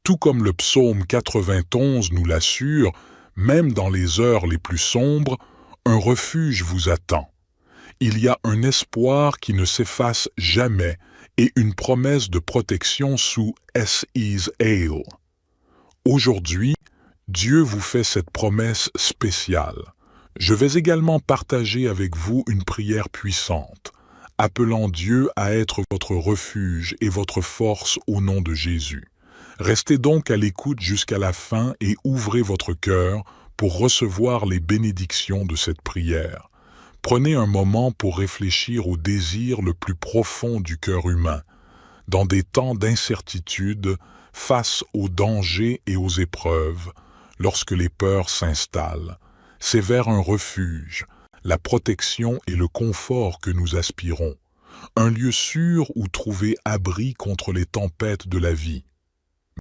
Tout comme le psaume 91 nous l'assure, même dans les heures les plus sombres, un refuge vous attend. Il y a un espoir qui ne s'efface jamais et une promesse de protection sous S.E.'s Ale. Aujourd'hui, Dieu vous fait cette promesse spéciale. Je vais également partager avec vous une prière puissante, appelant Dieu à être votre refuge et votre force au nom de Jésus. Restez donc à l'écoute jusqu'à la fin et ouvrez votre cœur pour recevoir les bénédictions de cette prière. Prenez un moment pour réfléchir au désir le plus profond du cœur humain. Dans des temps d'incertitude, face aux dangers et aux épreuves, lorsque les peurs s'installent, c'est vers un refuge, la protection et le confort que nous aspirons. Un lieu sûr où trouver abri contre les tempêtes de la vie.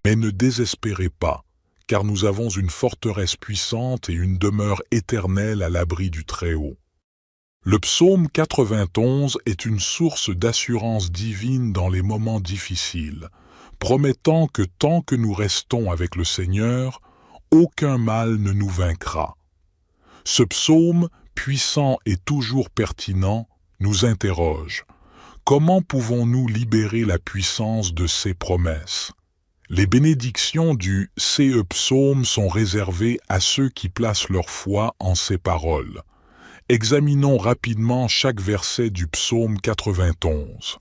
Mais ne désespérez pas, car nous avons une forteresse puissante et une demeure éternelle à l'abri du Très-Haut. Le psaume 91 est une source d'assurance divine dans les moments difficiles, promettant que tant que nous restons avec le Seigneur, aucun mal ne nous vaincra. Ce psaume, puissant et toujours pertinent, nous interroge. Comment pouvons-nous libérer la puissance de ces promesses? Les bénédictions du CE psaume sont réservées à ceux qui placent leur foi en ces paroles. Examinons rapidement chaque verset du psaume 91.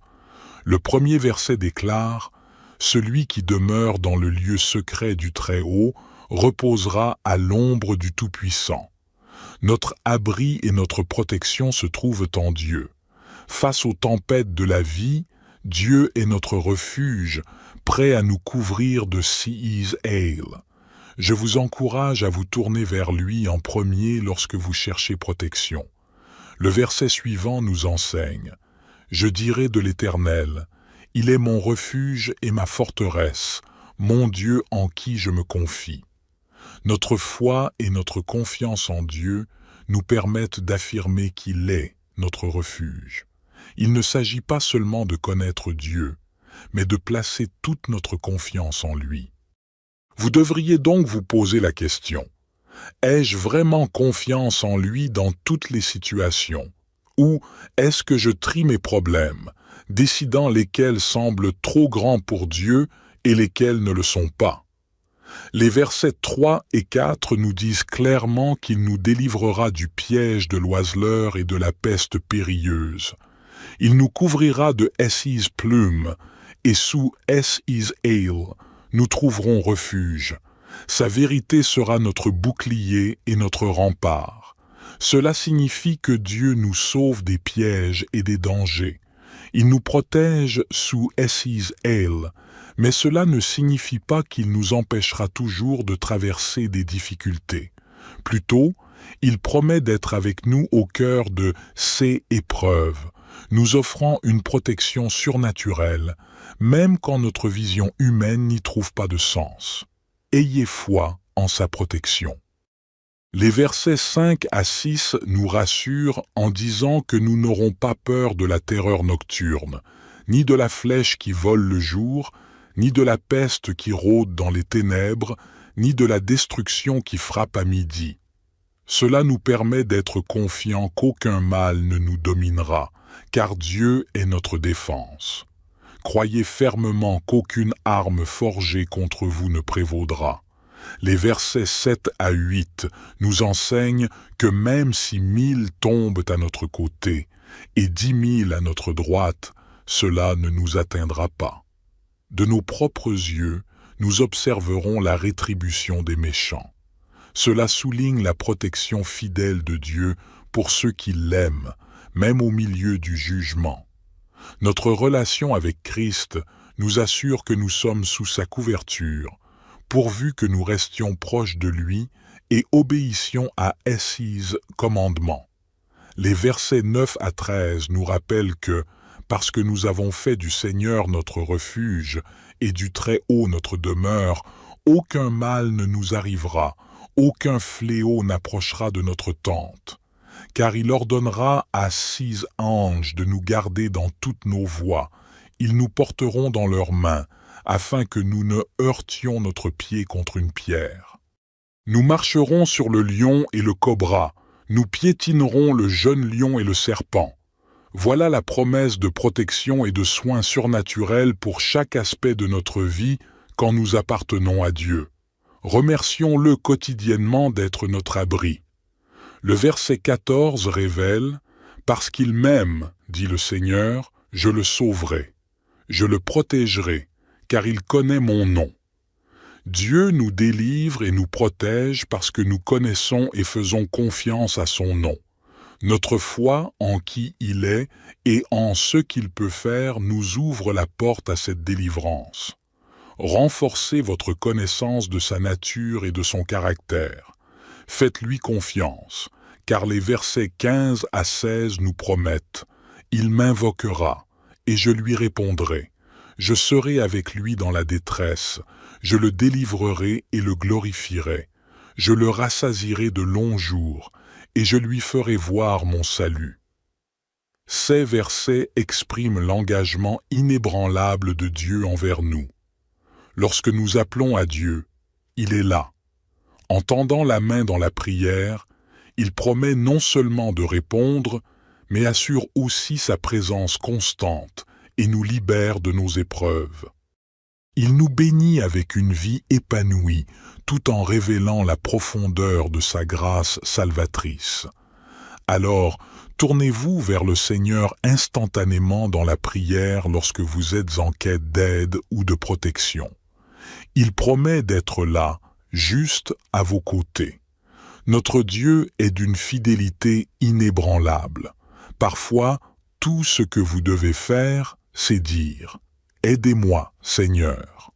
Le premier verset déclare « Celui qui demeure dans le lieu secret du Très-Haut reposera à l'ombre du Tout-Puissant. » Notre abri et notre protection se trouvent en Dieu. Face aux tempêtes de la vie, Dieu est notre refuge, prêt à nous couvrir de S.E.'s Ale. Je vous encourage à vous tourner vers lui en premier lorsque vous cherchez protection. Le verset suivant nous enseigne « Je dirai de l'Éternel, il est mon refuge et ma forteresse, mon Dieu en qui je me confie. » Notre foi et notre confiance en Dieu nous permettent d'affirmer qu'il est notre refuge. Il ne s'agit pas seulement de connaître Dieu, mais de placer toute notre confiance en lui. Vous devriez donc vous poser la question, ai-je vraiment confiance en lui dans toutes les situations? Ou est-ce que je trie mes problèmes, décidant lesquels semblent trop grands pour Dieu et lesquels ne le sont pas? Les versets 3 et 4 nous disent clairement qu'il nous délivrera du piège de l'oiseleur et de la peste périlleuse. Il nous couvrira de S.E.'s plume, et sous S.E.'s Ale, nous trouverons refuge. Sa vérité sera notre bouclier et notre rempart. Cela signifie que Dieu nous sauve des pièges et des dangers. Il nous protège sous S.E.'s Ale, mais cela ne signifie pas qu'il nous empêchera toujours de traverser des difficultés. Plutôt, il promet d'être avec nous au cœur de ces épreuves, nous offrant une protection surnaturelle, même quand notre vision humaine n'y trouve pas de sens. Ayez foi en sa protection. Les versets 5 à 6 nous rassurent en disant que nous n'aurons pas peur de la terreur nocturne, ni de la flèche qui vole le jour, ni de la peste qui rôde dans les ténèbres, ni de la destruction qui frappe à midi. Cela nous permet d'être confiants qu'aucun mal ne nous dominera, car Dieu est notre défense. Croyez fermement qu'aucune arme forgée contre vous ne prévaudra. Les versets 7 à 8 nous enseignent que même si 1000 tombent à notre côté et 10 000 à notre droite, cela ne nous atteindra pas. De nos propres yeux, nous observerons la rétribution des méchants. Cela souligne la protection fidèle de Dieu pour ceux qui l'aiment, même au milieu du jugement. Notre relation avec Christ nous assure que nous sommes sous sa couverture, pourvu que nous restions proches de lui et obéissions à S.E.'s commandements. Les versets 9 à 13 nous rappellent que, parce que nous avons fait du Seigneur notre refuge et du Très-Haut notre demeure, aucun mal ne nous arrivera, aucun fléau n'approchera de notre tente. Car il ordonnera à 6 anges de nous garder dans toutes nos voies. Ils nous porteront dans leurs mains, afin que nous ne heurtions notre pied contre une pierre. Nous marcherons sur le lion et le cobra, nous piétinerons le jeune lion et le serpent. Voilà la promesse de protection et de soins surnaturels pour chaque aspect de notre vie quand nous appartenons à Dieu. Remercions-le quotidiennement d'être notre abri. Le verset 14 révèle « Parce qu'il m'aime, dit le Seigneur, je le sauverai. Je le protégerai, car il connaît mon nom. » Dieu nous délivre et nous protège parce que nous connaissons et faisons confiance à son nom. Notre foi en qui il est et en ce qu'il peut faire nous ouvre la porte à cette délivrance. Renforcez votre connaissance de sa nature et de son caractère. Faites-lui confiance, car les versets 15 à 16 nous promettent « Il m'invoquera, et je lui répondrai. Je serai avec lui dans la détresse. Je le délivrerai et le glorifierai. Je le rassasierai de longs jours, et je lui ferai voir mon salut. » Ces versets expriment l'engagement inébranlable de Dieu envers nous. Lorsque nous appelons à Dieu, il est là. En tendant la main dans la prière, il promet non seulement de répondre, mais assure aussi sa présence constante et nous libère de nos épreuves. Il nous bénit avec une vie épanouie, tout en révélant la profondeur de sa grâce salvatrice. Alors, tournez-vous vers le Seigneur instantanément dans la prière lorsque vous êtes en quête d'aide ou de protection. Il promet d'être là, juste à vos côtés. Notre Dieu est d'une fidélité inébranlable. Parfois, tout ce que vous devez faire, c'est dire « Aidez-moi, Seigneur ».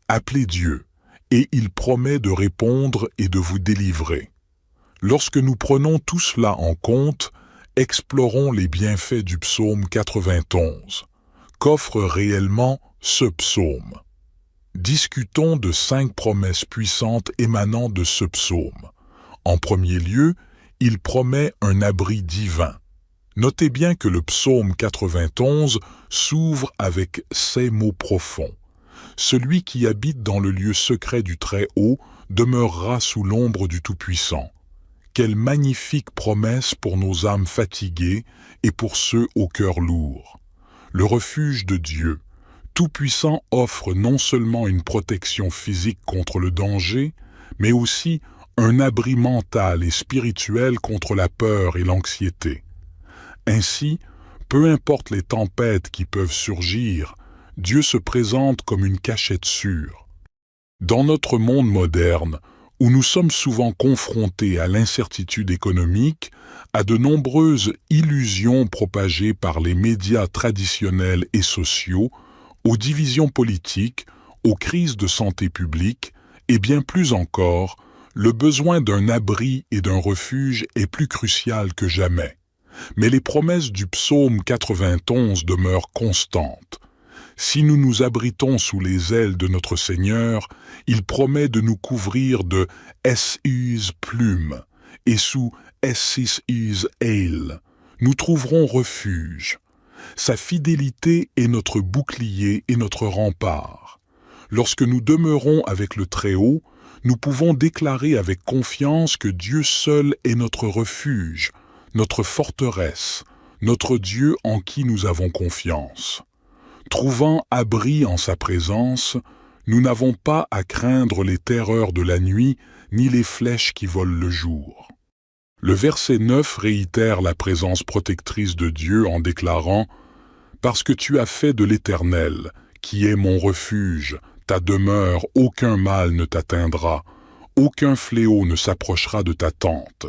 Appelez Dieu, et il promet de répondre et de vous délivrer. Lorsque nous prenons tout cela en compte, explorons les bienfaits du psaume 91. Qu'offre réellement ce psaume? Discutons de 5 promesses puissantes émanant de ce psaume. En premier lieu, il promet un abri divin. Notez bien que le psaume 91 s'ouvre avec ces mots profonds. Celui qui habite dans le lieu secret du Très-Haut demeurera sous l'ombre du Tout-Puissant. Quelle magnifique promesse pour nos âmes fatiguées et pour ceux au cœur lourd. Le refuge de Dieu, Tout-Puissant, offre non seulement une protection physique contre le danger, mais aussi un abri mental et spirituel contre la peur et l'anxiété. Ainsi, peu importe les tempêtes qui peuvent surgir, Dieu se présente comme une cachette sûre. Dans notre monde moderne, où nous sommes souvent confrontés à l'incertitude économique, à de nombreuses illusions propagées par les médias traditionnels et sociaux, aux divisions politiques, aux crises de santé publique, et bien plus encore, le besoin d'un abri et d'un refuge est plus crucial que jamais. Mais les promesses du psaume 91 demeurent constantes. Si nous nous abritons sous les ailes de notre Seigneur, il promet de nous couvrir de S.U.'s plumes, et sous S.6.'s aile, nous trouverons refuge. Sa fidélité est notre bouclier et notre rempart. Lorsque nous demeurons avec le Très-Haut, nous pouvons déclarer avec confiance que Dieu seul est notre refuge, notre forteresse, notre Dieu en qui nous avons confiance. Trouvant abri en sa présence, nous n'avons pas à craindre les terreurs de la nuit ni les flèches qui volent le jour. Le verset 9 réitère la présence protectrice de Dieu en déclarant « Parce que tu as fait de l'Éternel, qui est mon refuge, ta demeure, aucun mal ne t'atteindra, aucun fléau ne s'approchera de ta tente. »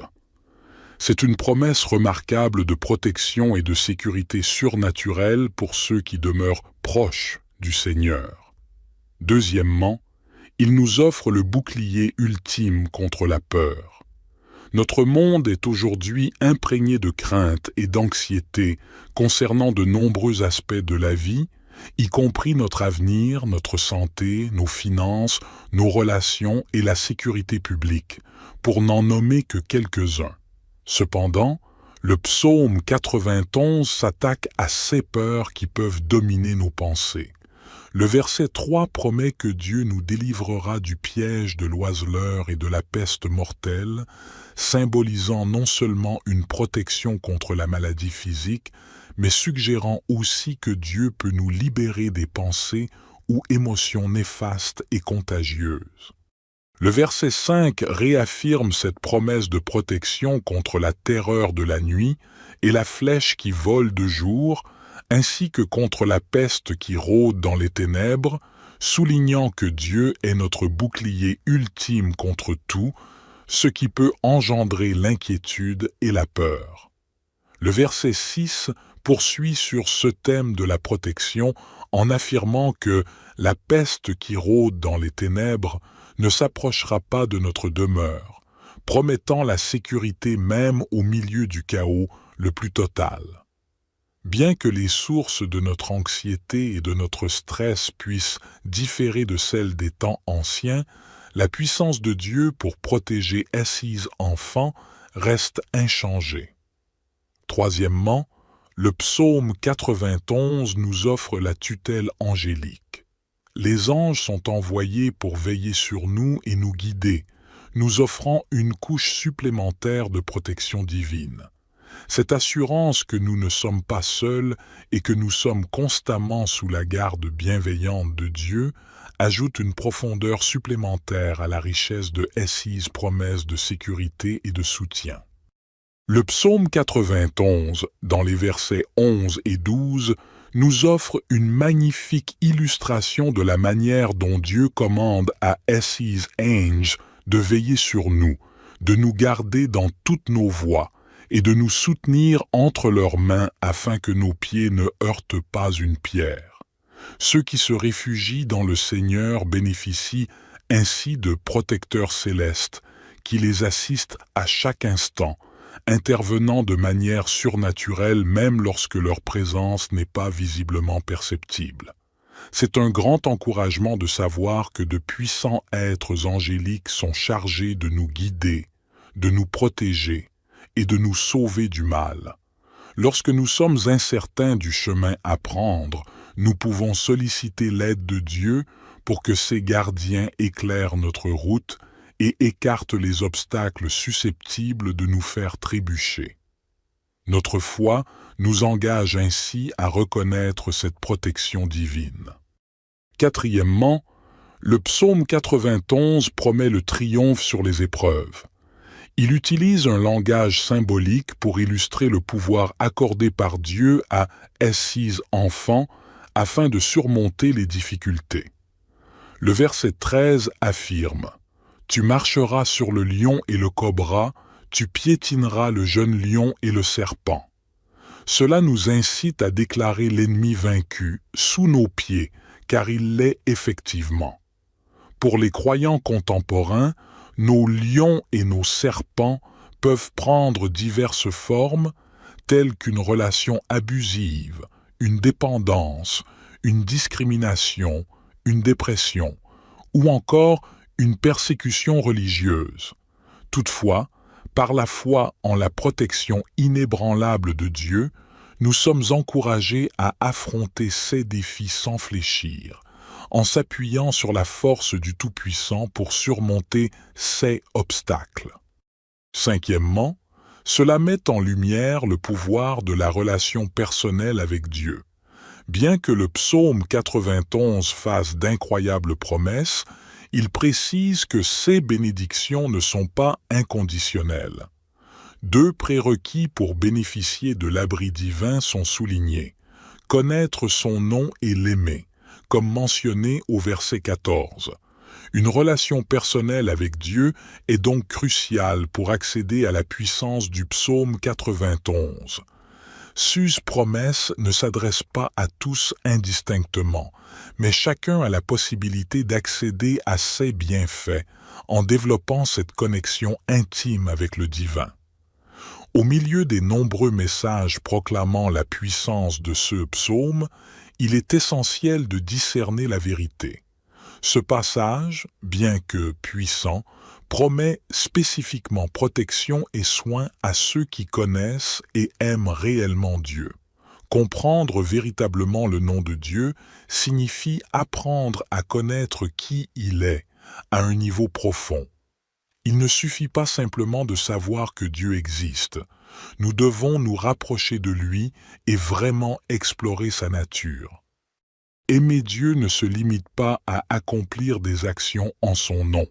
C'est une promesse remarquable de protection et de sécurité surnaturelle pour ceux qui demeurent proches du Seigneur. Deuxièmement, il nous offre le bouclier ultime contre la peur. Notre monde est aujourd'hui imprégné de crainte et d'anxiété concernant de nombreux aspects de la vie, y compris notre avenir, notre santé, nos finances, nos relations et la sécurité publique, pour n'en nommer que quelques-uns. Cependant, le psaume 91 s'attaque à ces peurs qui peuvent dominer nos pensées. Le verset 3 promet que Dieu nous délivrera du piège de l'oiseleur et de la peste mortelle, symbolisant non seulement une protection contre la maladie physique, mais suggérant aussi que Dieu peut nous libérer des pensées ou émotions néfastes et contagieuses. Le verset 5 réaffirme cette promesse de protection contre la terreur de la nuit et la flèche qui vole de jour, ainsi que contre la peste qui rôde dans les ténèbres, soulignant que Dieu est notre bouclier ultime contre tout, ce qui peut engendrer l'inquiétude et la peur. Le verset 6 poursuit sur ce thème de la protection en affirmant que la peste qui rôde dans les ténèbres ne s'approchera pas de notre demeure, promettant la sécurité même au milieu du chaos le plus total. Bien que les sources de notre anxiété et de notre stress puissent différer de celles des temps anciens, la puissance de Dieu pour protéger Assises enfants reste inchangée. Troisièmement, le psaume 91 nous offre la tutelle angélique. Les anges sont envoyés pour veiller sur nous et nous guider, nous offrant une couche supplémentaire de protection divine. Cette assurance que nous ne sommes pas seuls et que nous sommes constamment sous la garde bienveillante de Dieu ajoute une profondeur supplémentaire à la richesse de Assises promesses de sécurité et de soutien. Le psaume 91, dans les versets 11 et 12, nous offre une magnifique illustration de la manière dont Dieu commande à His anges de veiller sur nous, de nous garder dans toutes nos voies et de nous soutenir entre leurs mains afin que nos pieds ne heurtent pas une pierre. Ceux qui se réfugient dans le Seigneur bénéficient ainsi de protecteurs célestes qui les assistent à chaque instant, intervenant de manière surnaturelle même lorsque leur présence n'est pas visiblement perceptible. C'est un grand encouragement de savoir que de puissants êtres angéliques sont chargés de nous guider, de nous protéger et de nous sauver du mal. Lorsque nous sommes incertains du chemin à prendre, nous pouvons solliciter l'aide de Dieu pour que ses gardiens éclairent notre route et écarte les obstacles susceptibles de nous faire trébucher. Notre foi nous engage ainsi à reconnaître cette protection divine. Quatrièmement, le psaume 91 promet le triomphe sur les épreuves. Il utilise un langage symbolique pour illustrer le pouvoir accordé par Dieu à Assises enfants afin de surmonter les difficultés. Le verset 13 affirme « Tu marcheras sur le lion et le cobra, tu piétineras le jeune lion et le serpent. » Cela nous incite à déclarer l'ennemi vaincu sous nos pieds, car il l'est effectivement. Pour les croyants contemporains, nos lions et nos serpents peuvent prendre diverses formes, telles qu'une relation abusive, une dépendance, une discrimination, une dépression, ou encore une persécution religieuse. Toutefois, par la foi en la protection inébranlable de Dieu, nous sommes encouragés à affronter ces défis sans fléchir, en s'appuyant sur la force du Tout-Puissant pour surmonter ces obstacles. Cinquièmement, cela met en lumière le pouvoir de la relation personnelle avec Dieu. Bien que le psaume 91 fasse d'incroyables promesses, il précise que ces bénédictions ne sont pas inconditionnelles. Deux prérequis pour bénéficier de l'abri divin sont soulignés: connaître son nom et l'aimer, comme mentionné au verset 14. Une relation personnelle avec Dieu est donc cruciale pour accéder à la puissance du psaume 91. Ces promesses ne s'adressent pas à tous indistinctement, mais chacun a la possibilité d'accéder à ces bienfaits en développant cette connexion intime avec le divin. Au milieu des nombreux messages proclamant la puissance de ce psaume, il est essentiel de discerner la vérité. Ce passage, bien que puissant, promet spécifiquement protection et soin à ceux qui connaissent et aiment réellement Dieu. Comprendre véritablement le nom de Dieu signifie apprendre à connaître qui il est, à un niveau profond. Il ne suffit pas simplement de savoir que Dieu existe. Nous devons nous rapprocher de lui et vraiment explorer sa nature. Aimer Dieu ne se limite pas à accomplir des actions en son nom.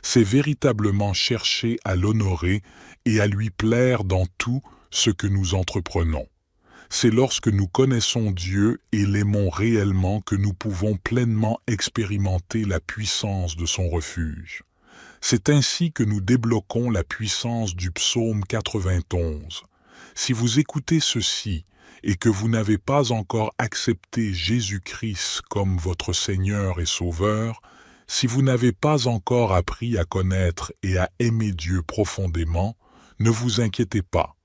C'est véritablement chercher à l'honorer et à lui plaire dans tout ce que nous entreprenons. C'est lorsque nous connaissons Dieu et l'aimons réellement que nous pouvons pleinement expérimenter la puissance de son refuge. C'est ainsi que nous débloquons la puissance du psaume 91. Si vous écoutez ceci et que vous n'avez pas encore accepté Jésus-Christ comme votre Seigneur et Sauveur, si vous n'avez pas encore appris à connaître et à aimer Dieu profondément, ne vous inquiétez pas.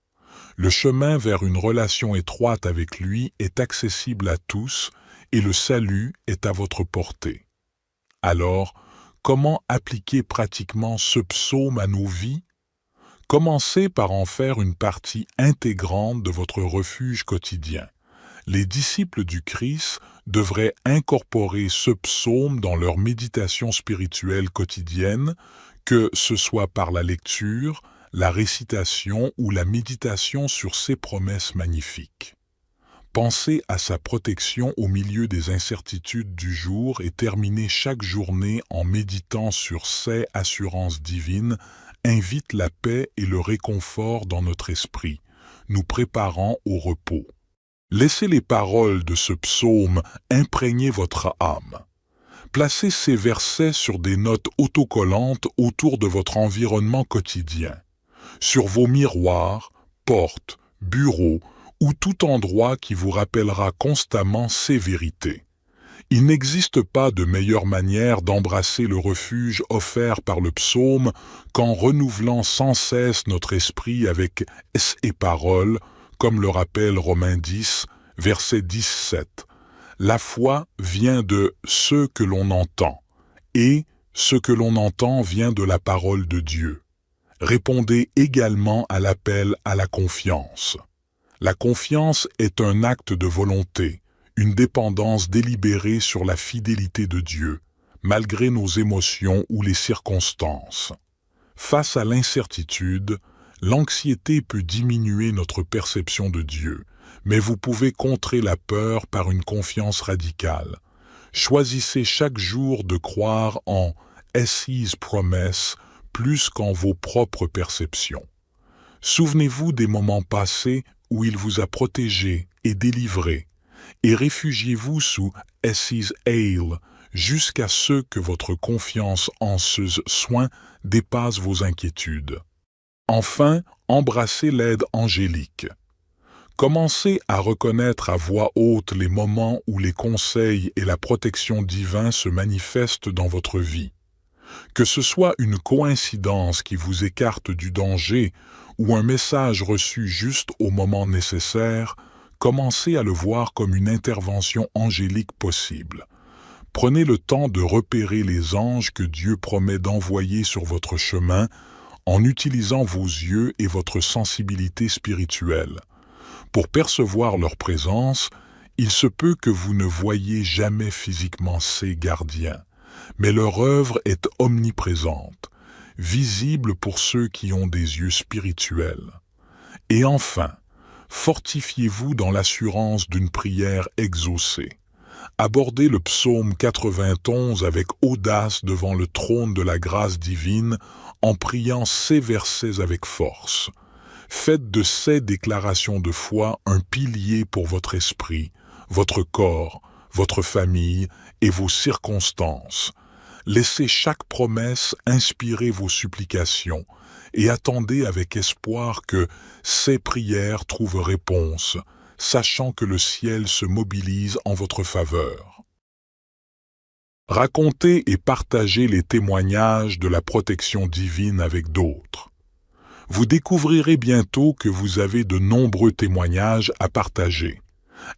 Le chemin vers une relation étroite avec lui est accessible à tous et le salut est à votre portée. Alors, comment appliquer pratiquement ce psaume à nos vies? Commencez par en faire une partie intégrante de votre refuge quotidien. Les disciples du Christ devraient incorporer ce psaume dans leur méditation spirituelle quotidienne, que ce soit par la lecture, la récitation ou la méditation sur ses promesses magnifiques. Pensez à sa protection au milieu des incertitudes du jour et terminez chaque journée en méditant sur ses assurances divines, invite la paix et le réconfort dans notre esprit, nous préparant au repos. Laissez les paroles de ce psaume imprégner votre âme. Placez ces versets sur des notes autocollantes autour de votre environnement quotidien, sur vos miroirs, portes, bureaux, ou tout endroit qui vous rappellera constamment ces vérités. Il n'existe pas de meilleure manière d'embrasser le refuge offert par le psaume qu'en renouvelant sans cesse notre esprit avec ces paroles, comme le rappelle Romains 10, verset 17. La foi vient de ce que l'on entend, et ce que l'on entend vient de la parole de Dieu. Répondez également à l'appel à la confiance. La confiance est un acte de volonté, une dépendance délibérée sur la fidélité de Dieu, malgré nos émotions ou les circonstances. Face à l'incertitude, l'anxiété peut diminuer notre perception de Dieu, mais vous pouvez contrer la peur par une confiance radicale. Choisissez chaque jour de croire en His promesses plus qu'en vos propres perceptions. Souvenez-vous des moments passés où il vous a protégé et délivré, et réfugiez-vous sous His aile jusqu'à ce que votre confiance en ce soin dépasse vos inquiétudes. Enfin, embrassez l'aide angélique. Commencez à reconnaître à voix haute les moments où les conseils et la protection divine se manifestent dans votre vie. Que ce soit une coïncidence qui vous écarte du danger ou un message reçu juste au moment nécessaire, commencez à le voir comme une intervention angélique possible. Prenez le temps de repérer les anges que Dieu promet d'envoyer sur votre chemin en utilisant vos yeux et votre sensibilité spirituelle. Pour percevoir leur présence, il se peut que vous ne voyiez jamais physiquement ces gardiens, mais leur œuvre est omniprésente, visible pour ceux qui ont des yeux spirituels. Et enfin, fortifiez-vous dans l'assurance d'une prière exaucée. Abordez le psaume 91 avec audace devant le trône de la grâce divine en priant ces versets avec force. Faites de ces déclarations de foi un pilier pour votre esprit, votre corps, votre famille et vos circonstances. Laissez chaque promesse inspirer vos supplications et attendez avec espoir que ces prières trouvent réponse, sachant que le ciel se mobilise en votre faveur. Racontez et partagez les témoignages de la protection divine avec d'autres. Vous découvrirez bientôt que vous avez de nombreux témoignages à partager.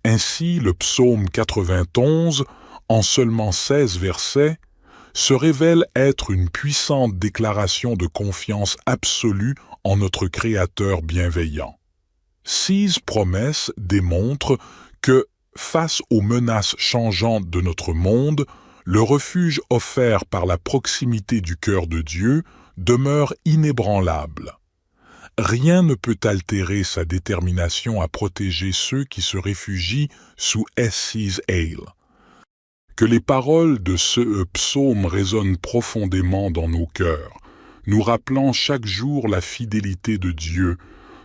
Ainsi, le psaume 91, en seulement 16 versets, se révèle être une puissante déclaration de confiance absolue en notre Créateur bienveillant. Ces promesses démontrent que, face aux menaces changeantes de notre monde, le refuge offert par la proximité du cœur de Dieu demeure inébranlable. Rien ne peut altérer sa détermination à protéger ceux qui se réfugient sous His aile. Que les paroles de ce psaume résonnent profondément dans nos cœurs, nous rappelant chaque jour la fidélité de Dieu,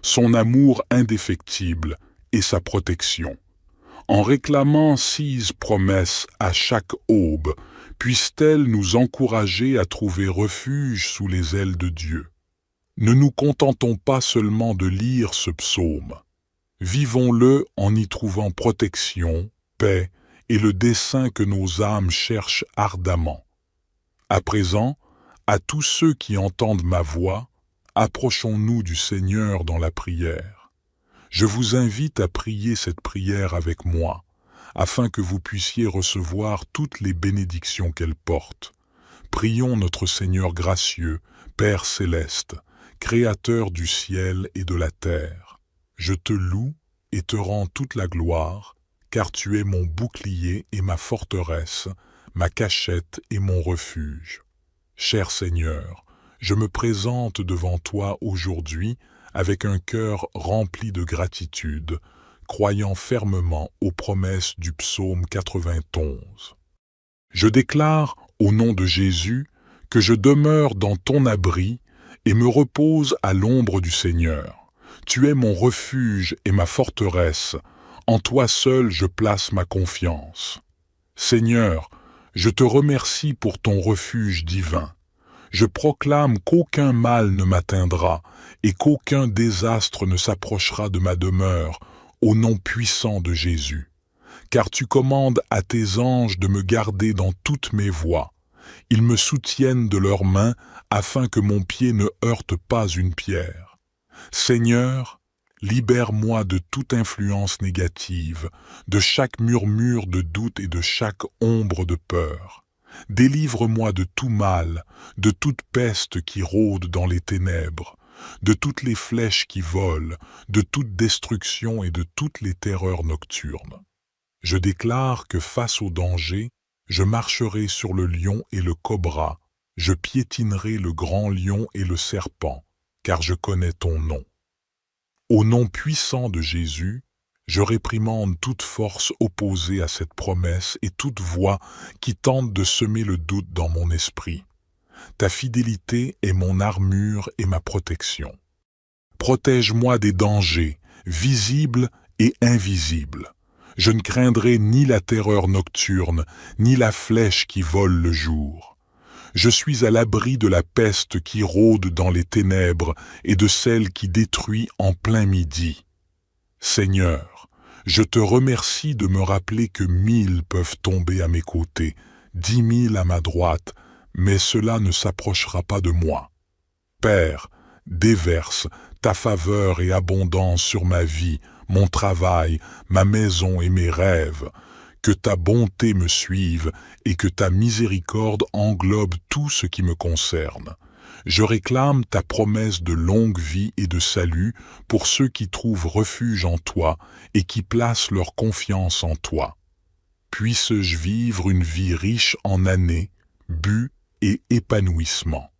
son amour indéfectible et sa protection. En réclamant ces promesses à chaque aube, puissent-elles nous encourager à trouver refuge sous les ailes de Dieu. Ne nous contentons pas seulement de lire ce psaume. Vivons-le en y trouvant protection, paix et le dessein que nos âmes cherchent ardemment. À présent, à tous ceux qui entendent ma voix, approchons-nous du Seigneur dans la prière. Je vous invite à prier cette prière avec moi, afin que vous puissiez recevoir toutes les bénédictions qu'elle porte. Prions notre Seigneur gracieux, Père céleste, Créateur du ciel et de la terre. Je te loue et te rends toute la gloire, car tu es mon bouclier et ma forteresse, ma cachette et mon refuge. Cher Seigneur, je me présente devant toi aujourd'hui avec un cœur rempli de gratitude, croyant fermement aux promesses du psaume 91. Je déclare, au nom de Jésus, que je demeure dans ton abri et me repose à l'ombre du Seigneur. Tu es mon refuge et ma forteresse, en toi seul je place ma confiance. Seigneur, je te remercie pour ton refuge divin. Je proclame qu'aucun mal ne m'atteindra et qu'aucun désastre ne s'approchera de ma demeure, au nom puissant de Jésus. Car tu commandes à tes anges de me garder dans toutes mes voies. Ils me soutiennent de leurs mains afin que mon pied ne heurte pas une pierre. Seigneur, libère-moi de toute influence négative, de chaque murmure de doute et de chaque ombre de peur. Délivre-moi de tout mal, de toute peste qui rôde dans les ténèbres, de toutes les flèches qui volent, de toute destruction et de toutes les terreurs nocturnes. Je déclare que face au danger, je marcherai sur le lion et le cobra, je piétinerai le grand lion et le serpent, car je connais ton nom. Au nom puissant de Jésus, je réprimande toute force opposée à cette promesse et toute voix qui tente de semer le doute dans mon esprit. Ta fidélité est mon armure et ma protection. Protège-moi des dangers, visibles et invisibles. Je ne craindrai ni la terreur nocturne, ni la flèche qui vole le jour. Je suis à l'abri de la peste qui rôde dans les ténèbres et de celle qui détruit en plein midi. Seigneur, je te remercie de me rappeler que 1000 peuvent tomber à mes côtés, 10 000 à ma droite, mais cela ne s'approchera pas de moi. Père, déverse ta faveur et abondance sur ma vie, mon travail, ma maison et mes rêves. Que ta bonté me suive et que ta miséricorde englobe tout ce qui me concerne. Je réclame ta promesse de longue vie et de salut pour ceux qui trouvent refuge en toi et qui placent leur confiance en toi. Puisse-je vivre une vie riche en années, buts et épanouissement.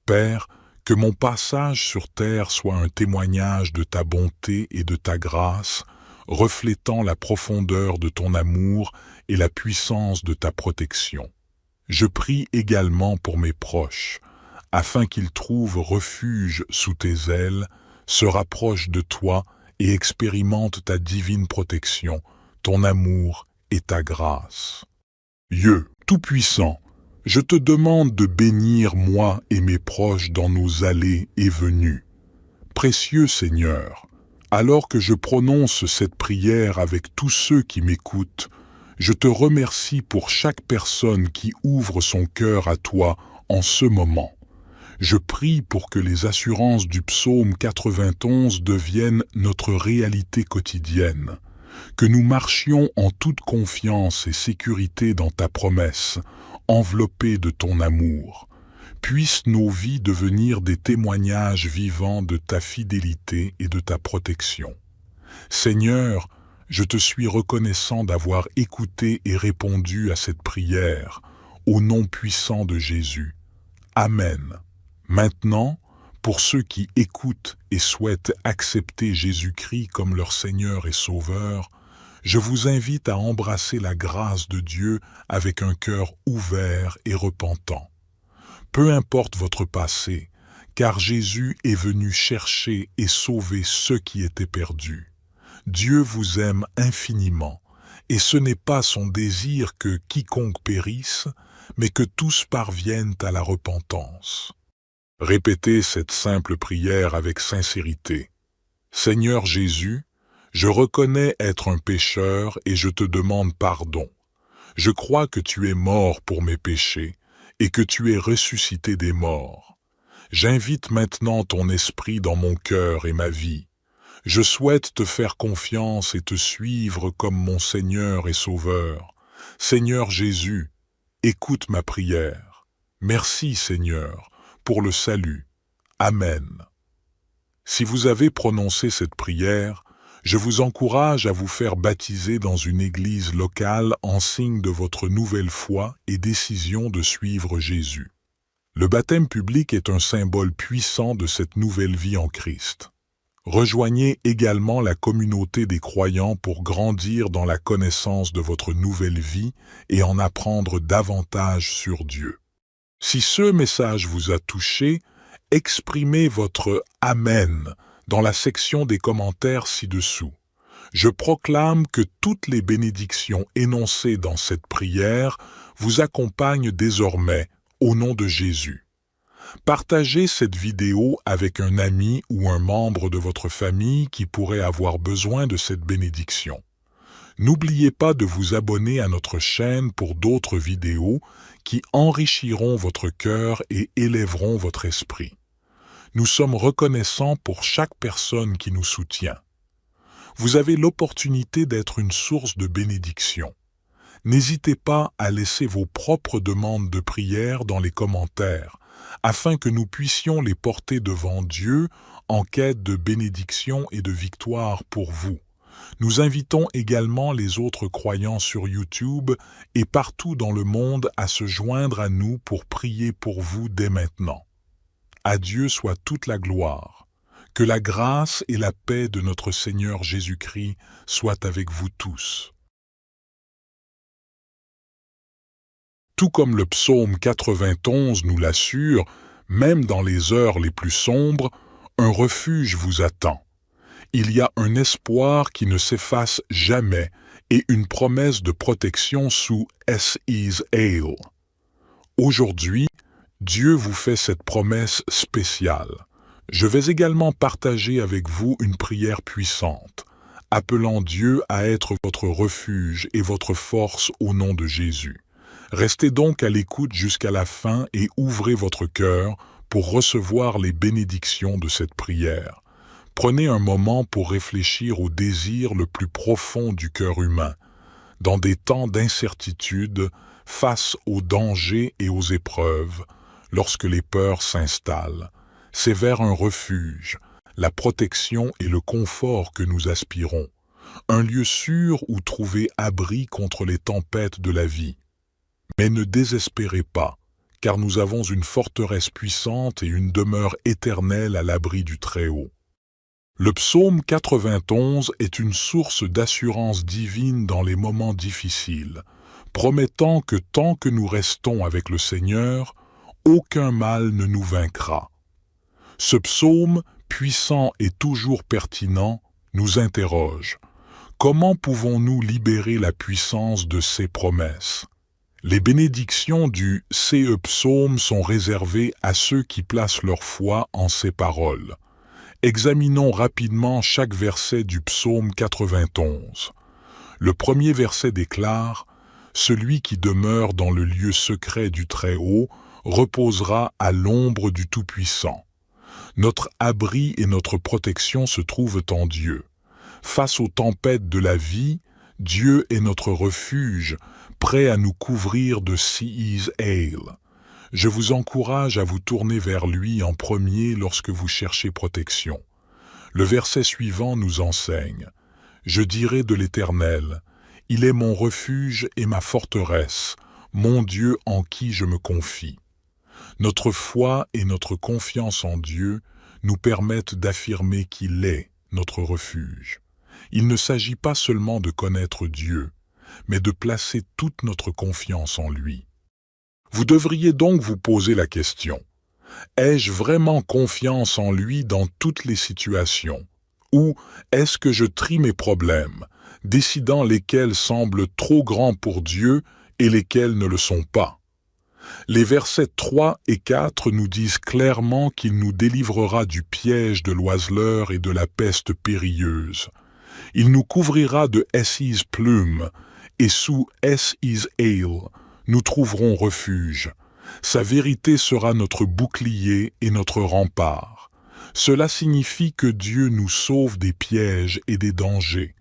Père, que mon passage sur terre soit un témoignage de ta bonté et de ta grâce, reflétant la profondeur de ton amour et la puissance de ta protection. Je prie également pour mes proches, afin qu'ils trouvent refuge sous tes ailes, se rapprochent de toi et expérimentent ta divine protection, ton amour et ta grâce. Dieu Tout-Puissant, je te demande de bénir moi et mes proches dans nos allées et venues. Précieux Seigneur, alors que je prononce cette prière avec tous ceux qui m'écoutent, je te remercie pour chaque personne qui ouvre son cœur à toi en ce moment. Je prie pour que les assurances du psaume 91 deviennent notre réalité quotidienne, que nous marchions en toute confiance et sécurité dans ta promesse, enveloppés de ton amour. Puissent nos vies devenir des témoignages vivants de ta fidélité et de ta protection. Seigneur, je te suis reconnaissant d'avoir écouté et répondu à cette prière, au nom puissant de Jésus. Amen. Maintenant, pour ceux qui écoutent et souhaitent accepter Jésus-Christ comme leur Seigneur et Sauveur, je vous invite à embrasser la grâce de Dieu avec un cœur ouvert et repentant. Peu importe votre passé, car Jésus est venu chercher et sauver ceux qui étaient perdus. Dieu vous aime infiniment, et ce n'est pas son désir que quiconque périsse, mais que tous parviennent à la repentance. Répétez cette simple prière avec sincérité. Seigneur Jésus, je reconnais être un pécheur et je te demande pardon. Je crois que tu es mort pour mes péchés et que tu es ressuscité des morts. J'invite maintenant ton esprit dans mon cœur et ma vie. Je souhaite te faire confiance et te suivre comme mon Seigneur et Sauveur. Seigneur Jésus, écoute ma prière. Merci Seigneur pour le salut. Amen. Si vous avez prononcé cette prière, je vous encourage à vous faire baptiser dans une église locale en signe de votre nouvelle foi et décision de suivre Jésus. Le baptême public est un symbole puissant de cette nouvelle vie en Christ. Rejoignez également la communauté des croyants pour grandir dans la connaissance de votre nouvelle vie et en apprendre davantage sur Dieu. Si ce message vous a touché, exprimez votre « Amen » dans la section des commentaires ci-dessous. Je proclame que toutes les bénédictions énoncées dans cette prière vous accompagnent désormais au nom de Jésus. Partagez cette vidéo avec un ami ou un membre de votre famille qui pourrait avoir besoin de cette bénédiction. N'oubliez pas de vous abonner à notre chaîne pour d'autres vidéos qui enrichiront votre cœur et élèveront votre esprit. Nous sommes reconnaissants pour chaque personne qui nous soutient. Vous avez l'opportunité d'être une source de bénédiction. N'hésitez pas à laisser vos propres demandes de prière dans les commentaires, afin que nous puissions les porter devant Dieu en quête de bénédiction et de victoire pour vous. Nous invitons également les autres croyants sur YouTube et partout dans le monde à se joindre à nous pour prier pour vous dès maintenant. À Dieu soit toute la gloire. Que la grâce et la paix de notre Seigneur Jésus-Christ soient avec vous tous. Tout comme le psaume 91 nous l'assure, même dans les heures les plus sombres, un refuge vous attend. Il y a un espoir qui ne s'efface jamais et une promesse de protection sous S.E.'s Ale. Aujourd'hui, Dieu vous fait cette promesse spéciale. Je vais également partager avec vous une prière puissante, appelant Dieu à être votre refuge et votre force au nom de Jésus. Restez donc à l'écoute jusqu'à la fin et ouvrez votre cœur pour recevoir les bénédictions de cette prière. Prenez un moment pour réfléchir au désir le plus profond du cœur humain. Dans des temps d'incertitude, face aux dangers et aux épreuves, lorsque les peurs s'installent, c'est vers un refuge, la protection et le confort que nous aspirons, un lieu sûr où trouver abri contre les tempêtes de la vie. Mais ne désespérez pas, car nous avons une forteresse puissante et une demeure éternelle à l'abri du Très-Haut. Le psaume 91 est une source d'assurance divine dans les moments difficiles, promettant que tant que nous restons avec le Seigneur, aucun mal ne nous vaincra. Ce psaume, puissant et toujours pertinent, nous interroge. Comment pouvons-nous libérer la puissance de ces promesses? Les bénédictions du CE psaume sont réservées à ceux qui placent leur foi en ces paroles. Examinons rapidement chaque verset du psaume 91. Le premier verset déclare « Celui qui demeure dans le lieu secret du Très-Haut reposera à l'ombre du Tout-Puissant. » Notre abri et notre protection se trouvent en Dieu. Face aux tempêtes de la vie, Dieu est notre refuge, prêt à nous couvrir de S.E.'s Ale. Je vous encourage à vous tourner vers lui en premier lorsque vous cherchez protection. Le verset suivant nous enseigne Je dirai de l'Éternel, il est mon refuge et ma forteresse, mon Dieu en qui je me confie. Notre foi et notre confiance en Dieu nous permettent d'affirmer qu'il est notre refuge. Il ne s'agit pas seulement de connaître Dieu, mais de placer toute notre confiance en lui. Vous devriez donc vous poser la question, ai-je vraiment confiance en lui dans toutes les situations? Ou est-ce que je trie mes problèmes, décidant lesquels semblent trop grands pour Dieu et lesquels ne le sont pas? Les versets 3 et 4 nous disent clairement qu'il nous délivrera du piège de l'oiseleur et de la peste périlleuse. Il nous couvrira de His plume, et sous His aile, nous trouverons refuge. Sa vérité sera notre bouclier et notre rempart. Cela signifie que Dieu nous sauve des pièges et des dangers.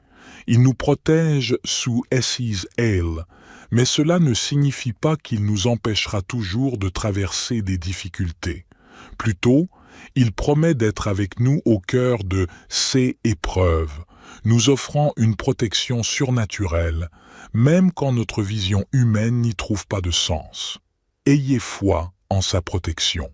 Il nous protège sous His aile, mais cela ne signifie pas qu'il nous empêchera toujours de traverser des difficultés. Plutôt, il promet d'être avec nous au cœur de ces épreuves, nous offrant une protection surnaturelle, même quand notre vision humaine n'y trouve pas de sens. Ayez foi en sa protection.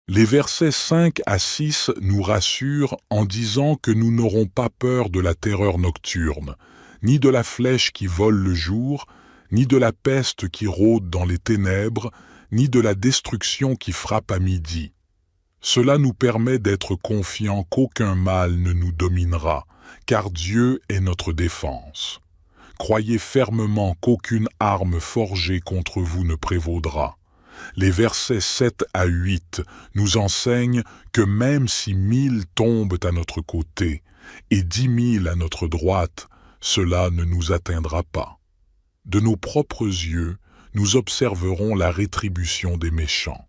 Les versets 5 à 6 nous rassurent en disant que nous n'aurons pas peur de la terreur nocturne, ni de la flèche qui vole le jour, ni de la peste qui rôde dans les ténèbres, ni de la destruction qui frappe à midi. Cela nous permet d'être confiants qu'aucun mal ne nous dominera, car Dieu est notre défense. Croyez fermement qu'aucune arme forgée contre vous ne prévaudra. Les versets 7 à 8 nous enseignent que même si 1000 tombent à notre côté et 10 000 à notre droite, cela ne nous atteindra pas. De nos propres yeux, nous observerons la rétribution des méchants.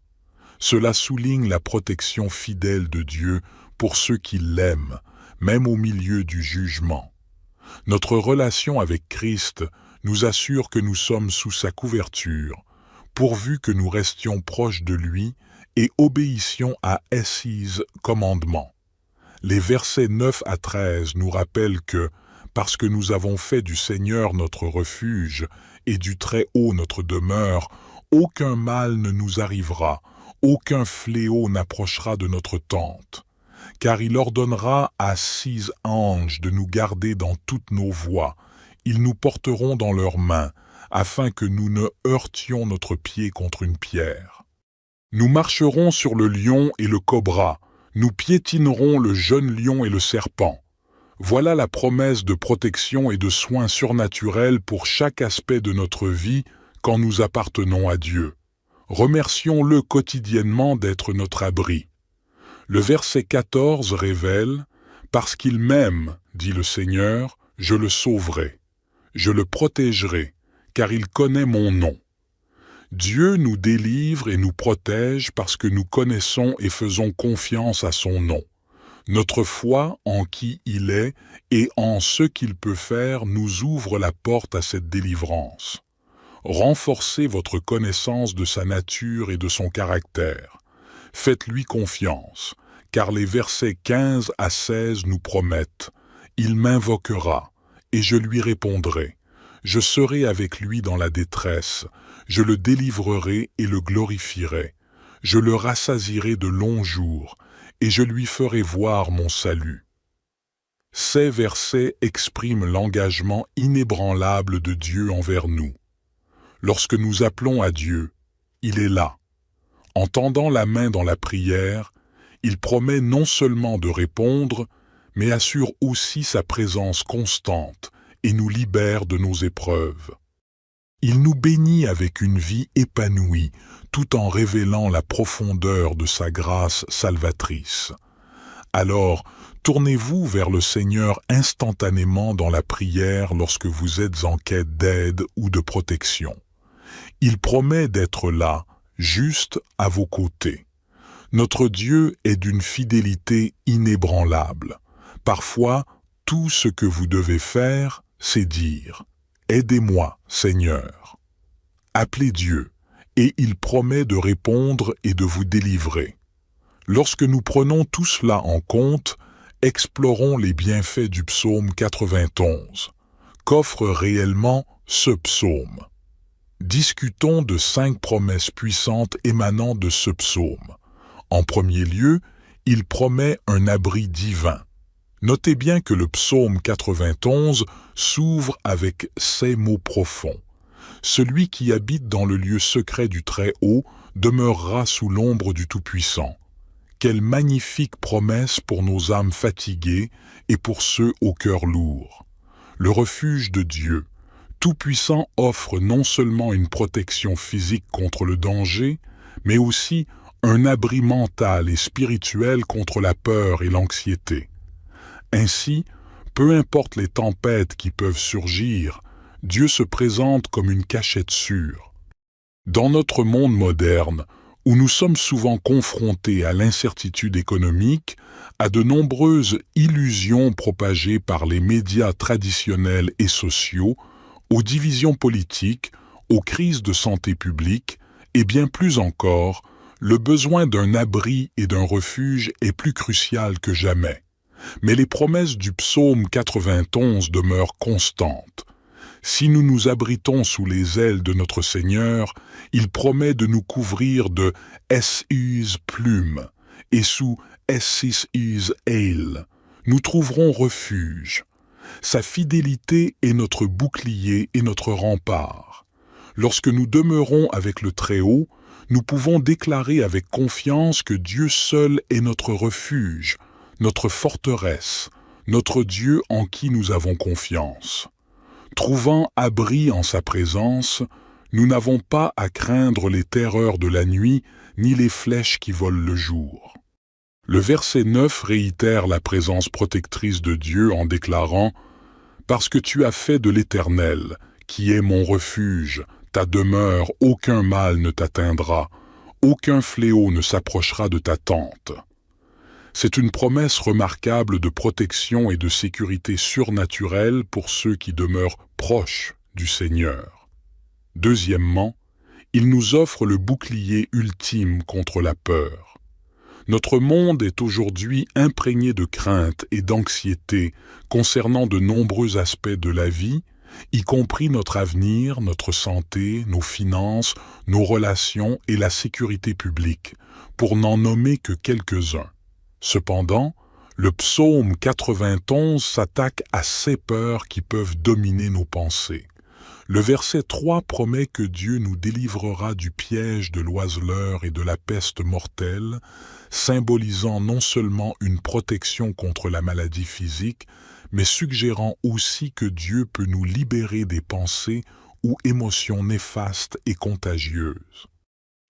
Cela souligne la protection fidèle de Dieu pour ceux qui l'aiment, même au milieu du jugement. Notre relation avec Christ nous assure que nous sommes sous sa couverture, pourvu que nous restions proches de lui et obéissions à ses commandements. Les versets 9 à 13 nous rappellent que, parce que nous avons fait du Seigneur notre refuge et du Très-Haut notre demeure, aucun mal ne nous arrivera, aucun fléau n'approchera de notre tente. Car il ordonnera à 6 anges de nous garder dans toutes nos voies. Ils nous porteront dans leurs mains, afin que nous ne heurtions notre pied contre une pierre. Nous marcherons sur le lion et le cobra, nous piétinerons le jeune lion et le serpent. Voilà la promesse de protection et de soins surnaturels pour chaque aspect de notre vie quand nous appartenons à Dieu. Remercions-le quotidiennement d'être notre abri. Le verset 14 révèle « Parce qu'il m'aime, dit le Seigneur, je le sauverai, je le protégerai, car il connaît mon nom. » Dieu nous délivre et nous protège parce que nous connaissons et faisons confiance à son nom. Notre foi en qui il est et en ce qu'il peut faire nous ouvre la porte à cette délivrance. Renforcez votre connaissance de sa nature et de son caractère. Faites-lui confiance, car les versets 15 à 16 nous promettent « Il m'invoquera, et je lui répondrai. Je serai avec lui dans la détresse. Je le délivrerai et le glorifierai. Je le rassasierai de longs jours, et je lui ferai voir mon salut. » Ces versets expriment l'engagement inébranlable de Dieu envers nous. Lorsque nous appelons à Dieu, il est là. En tendant la main dans la prière, il promet non seulement de répondre, mais assure aussi sa présence constante et nous libère de nos épreuves. Il nous bénit avec une vie épanouie, tout en révélant la profondeur de sa grâce salvatrice. Alors, tournez-vous vers le Seigneur instantanément dans la prière lorsque vous êtes en quête d'aide ou de protection. Il promet d'être là, juste à vos côtés. Notre Dieu est d'une fidélité inébranlable. Parfois, tout ce que vous devez faire, c'est dire « Aidez-moi, Seigneur ». Appelez Dieu, et il promet de répondre et de vous délivrer. Lorsque nous prenons tout cela en compte, explorons les bienfaits du psaume 91. Qu'offre réellement ce psaume? Discutons de 5 promesses puissantes émanant de ce psaume. En premier lieu, il promet un abri divin. Notez bien que le psaume 91 s'ouvre avec ces mots profonds. Celui qui habite dans le lieu secret du Très-Haut demeurera sous l'ombre du Tout-Puissant. Quelle magnifique promesse pour nos âmes fatiguées et pour ceux au cœur lourd. Le refuge de Dieu, Tout-Puissant, offre non seulement une protection physique contre le danger, mais aussi un abri mental et spirituel contre la peur et l'anxiété. Ainsi, peu importe les tempêtes qui peuvent surgir, Dieu se présente comme une cachette sûre. Dans notre monde moderne, où nous sommes souvent confrontés à l'incertitude économique, à de nombreuses illusions propagées par les médias traditionnels et sociaux, aux divisions politiques, aux crises de santé publique, et bien plus encore, le besoin d'un abri et d'un refuge est plus crucial que jamais. Mais les promesses du psaume 91 demeurent constantes. Si nous nous abritons sous les ailes de notre Seigneur, il promet de nous couvrir de ses plumes, et sous ses ailes, nous trouverons refuge. Sa fidélité est notre bouclier et notre rempart. Lorsque nous demeurons avec le Très-Haut, nous pouvons déclarer avec confiance que Dieu seul est notre refuge, notre forteresse, notre Dieu en qui nous avons confiance. Trouvant abri en sa présence, nous n'avons pas à craindre les terreurs de la nuit ni les flèches qui volent le jour. Le verset 9 réitère la présence protectrice de Dieu en déclarant « Parce que tu as fait de l'Éternel, qui est mon refuge, ta demeure, aucun mal ne t'atteindra, aucun fléau ne s'approchera de ta tente. » C'est une promesse remarquable de protection et de sécurité surnaturelle pour ceux qui demeurent proches du Seigneur. Deuxièmement, il nous offre le bouclier ultime contre la peur. Notre monde est aujourd'hui imprégné de crainte et d'anxiété concernant de nombreux aspects de la vie, y compris notre avenir, notre santé, nos finances, nos relations et la sécurité publique, pour n'en nommer que quelques-uns. Cependant, le psaume 91 s'attaque à ces peurs qui peuvent dominer nos pensées. Le verset 3 promet que Dieu nous délivrera du piège de l'oiseleur et de la peste mortelle, symbolisant non seulement une protection contre la maladie physique, mais suggérant aussi que Dieu peut nous libérer des pensées ou émotions néfastes et contagieuses.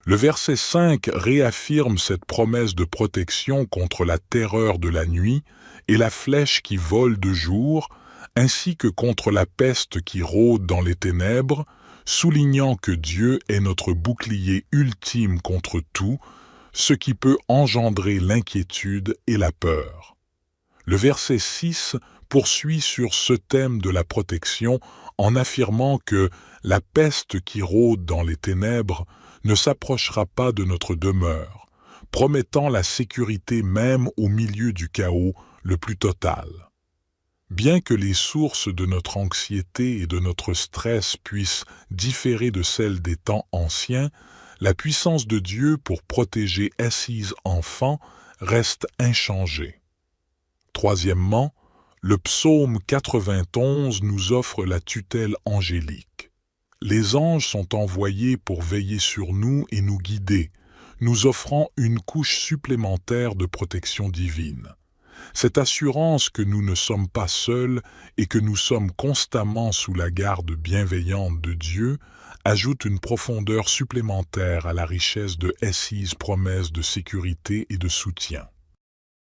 Le verset 5 réaffirme cette promesse de protection contre la terreur de la nuit et la flèche qui vole de jour, ainsi que contre la peste qui rôde dans les ténèbres, soulignant que Dieu est notre bouclier ultime contre tout, ce qui peut engendrer l'inquiétude et la peur. Le verset 6 poursuit sur ce thème de la protection en affirmant que la peste qui rôde dans les ténèbres ne s'approchera pas de notre demeure, promettant la sécurité même au milieu du chaos le plus total. Bien que les sources de notre anxiété et de notre stress puissent différer de celles des temps anciens, la puissance de Dieu pour protéger ses enfants reste inchangée. Troisièmement, le psaume 91 nous offre la tutelle angélique. Les anges sont envoyés pour veiller sur nous et nous guider, nous offrant une couche supplémentaire de protection divine. Cette assurance que nous ne sommes pas seuls et que nous sommes constamment sous la garde bienveillante de Dieu ajoute une profondeur supplémentaire à la richesse de ses promesses de sécurité et de soutien.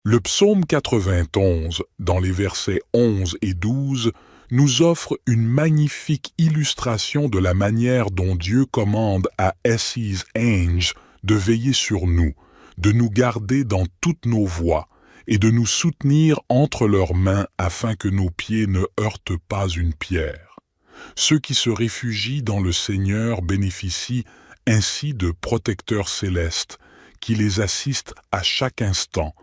Le psaume 91, dans les versets 11 et 12, nous offre une magnifique illustration de la manière dont Dieu commande à ses anges de veiller sur nous, de nous garder dans toutes nos voies et de nous soutenir entre leurs mains afin que nos pieds ne heurtent pas une pierre. Ceux qui se réfugient dans le Seigneur bénéficient ainsi de protecteurs célestes qui les assistent à chaque instant,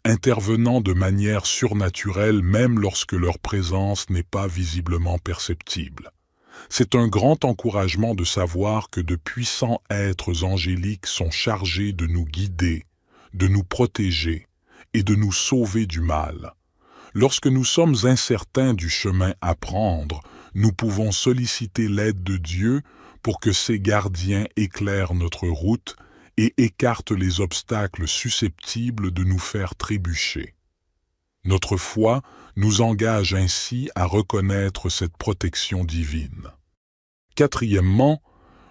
intervenant de manière surnaturelle même lorsque leur présence n'est pas visiblement perceptible. C'est un grand encouragement de savoir que de puissants êtres angéliques sont chargés de nous guider, de nous protéger et de nous sauver du mal. Lorsque nous sommes incertains du chemin à prendre, nous pouvons solliciter l'aide de Dieu pour que ses gardiens éclairent notre route et écartent les obstacles susceptibles de nous faire trébucher. Notre foi nous engage ainsi à reconnaître cette protection divine. Quatrièmement,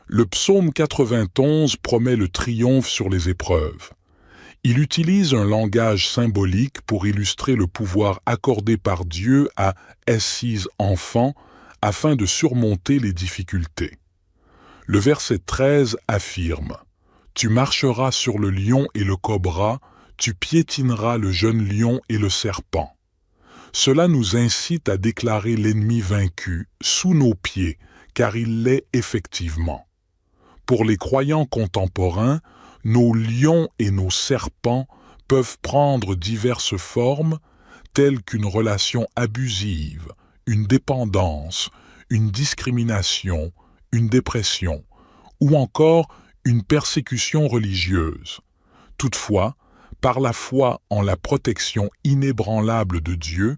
le psaume 91 promet le triomphe sur les épreuves. Il utilise un langage symbolique pour illustrer le pouvoir accordé par Dieu à ses enfants afin de surmonter les difficultés. Le verset 13 affirme « Tu marcheras sur le lion et le cobra, tu piétineras le jeune lion et le serpent. » Cela nous incite à déclarer l'ennemi vaincu sous nos pieds, car il l'est effectivement. Pour les croyants contemporains, nos lions et nos serpents peuvent prendre diverses formes, telles qu'une relation abusive, une dépendance, une discrimination, une dépression, ou encore une persécution religieuse. Toutefois, par la foi en la protection inébranlable de Dieu,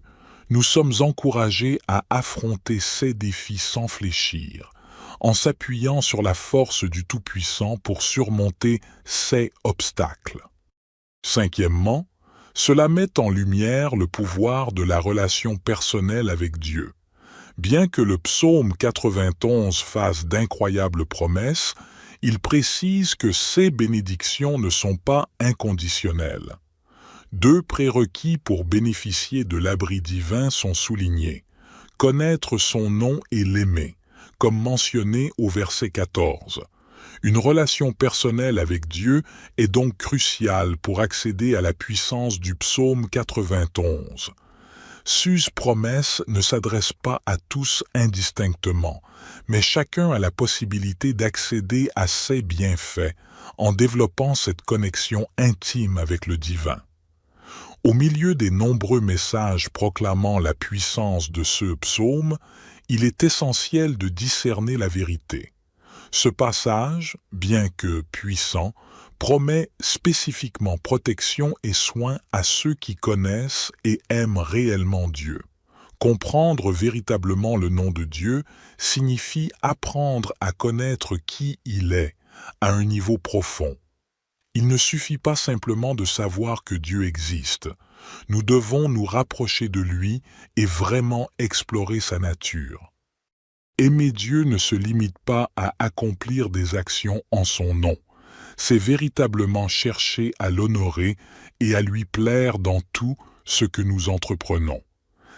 nous sommes encouragés à affronter ces défis sans fléchir, en s'appuyant sur la force du Tout-Puissant pour surmonter ces obstacles. Cinquièmement, cela met en lumière le pouvoir de la relation personnelle avec Dieu. Bien que le psaume 91 fasse d'incroyables promesses, il précise que ces bénédictions ne sont pas inconditionnelles. 2 prérequis pour bénéficier de l'abri divin sont soulignés. Connaître son nom et l'aimer, comme mentionné au verset 14. Une relation personnelle avec Dieu est donc cruciale pour accéder à la puissance du psaume 91. Ces promesses ne s'adressent pas à tous indistinctement, mais chacun a la possibilité d'accéder à ces bienfaits en développant cette connexion intime avec le divin. Au milieu des nombreux messages proclamant la puissance de ce psaume, il est essentiel de discerner la vérité. Ce passage, bien que puissant, promet spécifiquement protection et soin à ceux qui connaissent et aiment réellement Dieu. Comprendre véritablement le nom de Dieu signifie apprendre à connaître qui il est, à un niveau profond. Il ne suffit pas simplement de savoir que Dieu existe. Nous devons nous rapprocher de lui et vraiment explorer sa nature. Aimer Dieu ne se limite pas à accomplir des actions en son nom. C'est véritablement chercher à l'honorer et à lui plaire dans tout ce que nous entreprenons.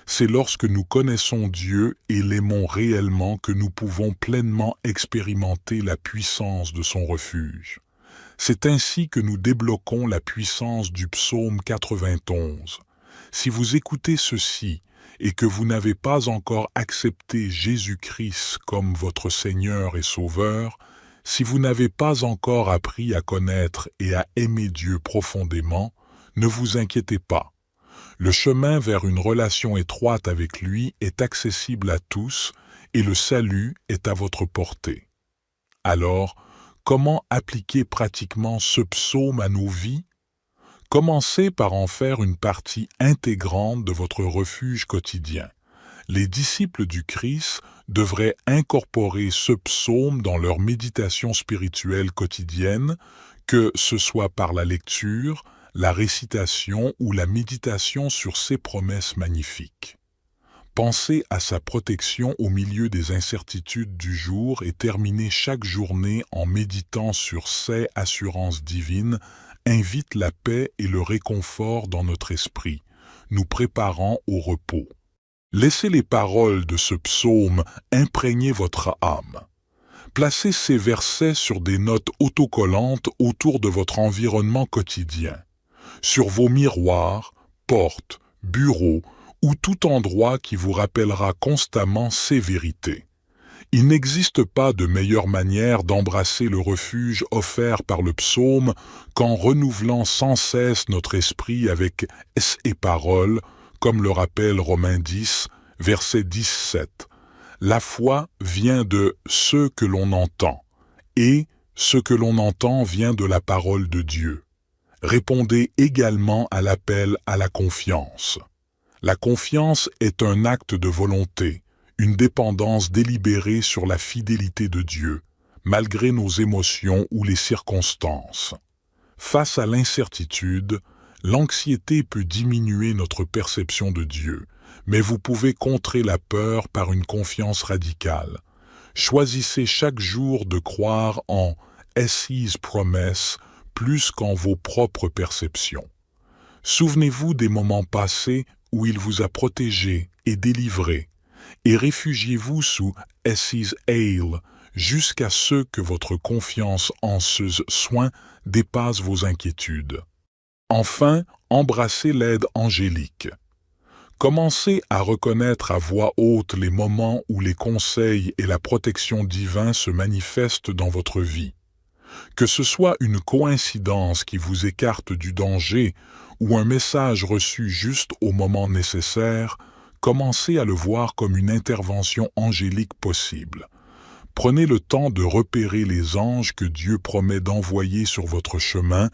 C'est lorsque nous connaissons Dieu et l'aimons réellement que nous pouvons pleinement expérimenter la puissance de son refuge. C'est ainsi que nous débloquons la puissance du psaume 91. Si vous écoutez ceci et que vous n'avez pas encore accepté Jésus-Christ comme votre Seigneur et Sauveur, si vous n'avez pas encore appris à connaître et à aimer Dieu profondément, ne vous inquiétez pas. Le chemin vers une relation étroite avec lui est accessible à tous et le salut est à votre portée. Alors, comment appliquer pratiquement ce psaume à nos vies? Commencez par en faire une partie intégrante de votre refuge quotidien. Les disciples du Christ devraient incorporer ce psaume dans leur méditation spirituelle quotidienne, que ce soit par la lecture, la récitation ou la méditation sur ses promesses magnifiques. Pensez à sa protection au milieu des incertitudes du jour et terminez chaque journée en méditant sur ces assurances divines, invite la paix et le réconfort dans notre esprit, nous préparant au repos. Laissez les paroles de ce psaume imprégner votre âme. Placez ces versets sur des notes autocollantes autour de votre environnement quotidien, sur vos miroirs, portes, bureaux ou tout endroit qui vous rappellera constamment ces vérités. Il n'existe pas de meilleure manière d'embrasser le refuge offert par le psaume qu'en renouvelant sans cesse notre esprit avec et paroles, comme le rappelle Romains 10, verset 17. La foi vient de ce que l'on entend, et ce que l'on entend vient de la parole de Dieu. Répondez également à l'appel à la confiance. La confiance est un acte de volonté, une dépendance délibérée sur la fidélité de Dieu, malgré nos émotions ou les circonstances. Face à l'incertitude, l'anxiété peut diminuer notre perception de Dieu, mais vous pouvez contrer la peur par une confiance radicale. Choisissez chaque jour de croire en His promesses plus qu'en vos propres perceptions. Souvenez-vous des moments passés où il vous a protégé et délivré, et réfugiez-vous sous His aile jusqu'à ce que votre confiance en ce soin dépasse vos inquiétudes. Enfin, embrassez l'aide angélique. Commencez à reconnaître à voix haute les moments où les conseils et la protection divine se manifestent dans votre vie. Que ce soit une coïncidence qui vous écarte du danger ou un message reçu juste au moment nécessaire, commencez à le voir comme une intervention angélique possible. Prenez le temps de repérer les anges que Dieu promet d'envoyer sur votre chemin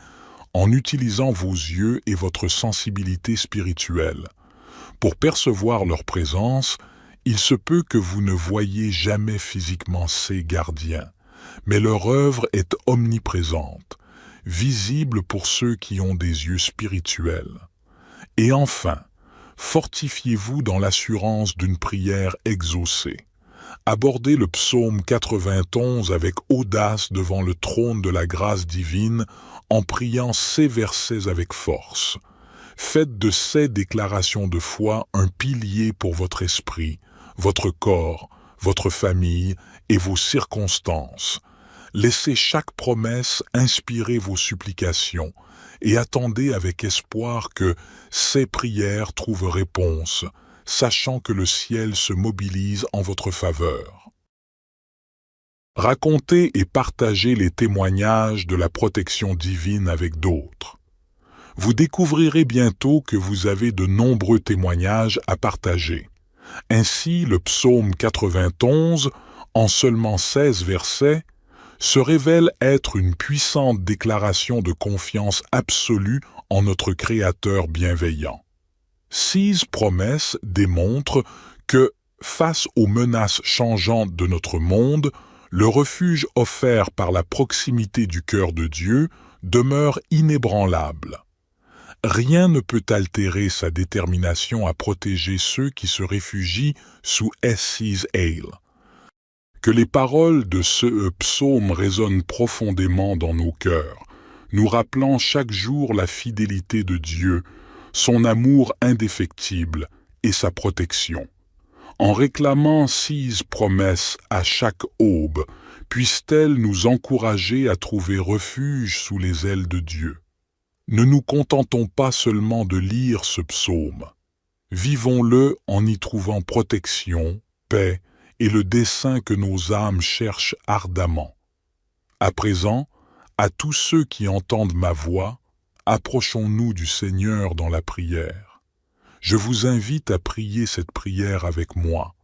en utilisant vos yeux et votre sensibilité spirituelle. Pour percevoir leur présence, il se peut que vous ne voyiez jamais physiquement ces gardiens, mais leur œuvre est omniprésente, visible pour ceux qui ont des yeux spirituels. Et enfin, fortifiez-vous dans l'assurance d'une prière exaucée. Abordez le psaume 91 avec audace devant le trône de la grâce divine en priant ces versets avec force. Faites de ces déclarations de foi un pilier pour votre esprit, votre corps, votre famille et vos circonstances. Laissez chaque promesse inspirer vos supplications et attendez avec espoir que ces prières trouvent réponse, sachant que le ciel se mobilise en votre faveur. Racontez et partagez les témoignages de la protection divine avec d'autres. Vous découvrirez bientôt que vous avez de nombreux témoignages à partager. Ainsi, le psaume 91, en seulement 16 versets, se révèle être une puissante déclaration de confiance absolue en notre Créateur bienveillant. 6 promesses démontrent que, face aux menaces changeantes de notre monde, le refuge offert par la proximité du cœur de Dieu demeure inébranlable. Rien ne peut altérer sa détermination à protéger ceux qui se réfugient sous His aile. Que les paroles de ce psaume résonnent profondément dans nos cœurs, nous rappelant chaque jour la fidélité de Dieu, son amour indéfectible et sa protection. En réclamant 6 promesses à chaque aube, puissent-elles nous encourager à trouver refuge sous les ailes de Dieu. Ne nous contentons pas seulement de lire ce psaume. Vivons-le en y trouvant protection, paix et le dessein que nos âmes cherchent ardemment. À présent, à tous ceux qui entendent ma voix, approchons-nous du Seigneur dans la prière. Je vous invite à prier cette prière avec moi,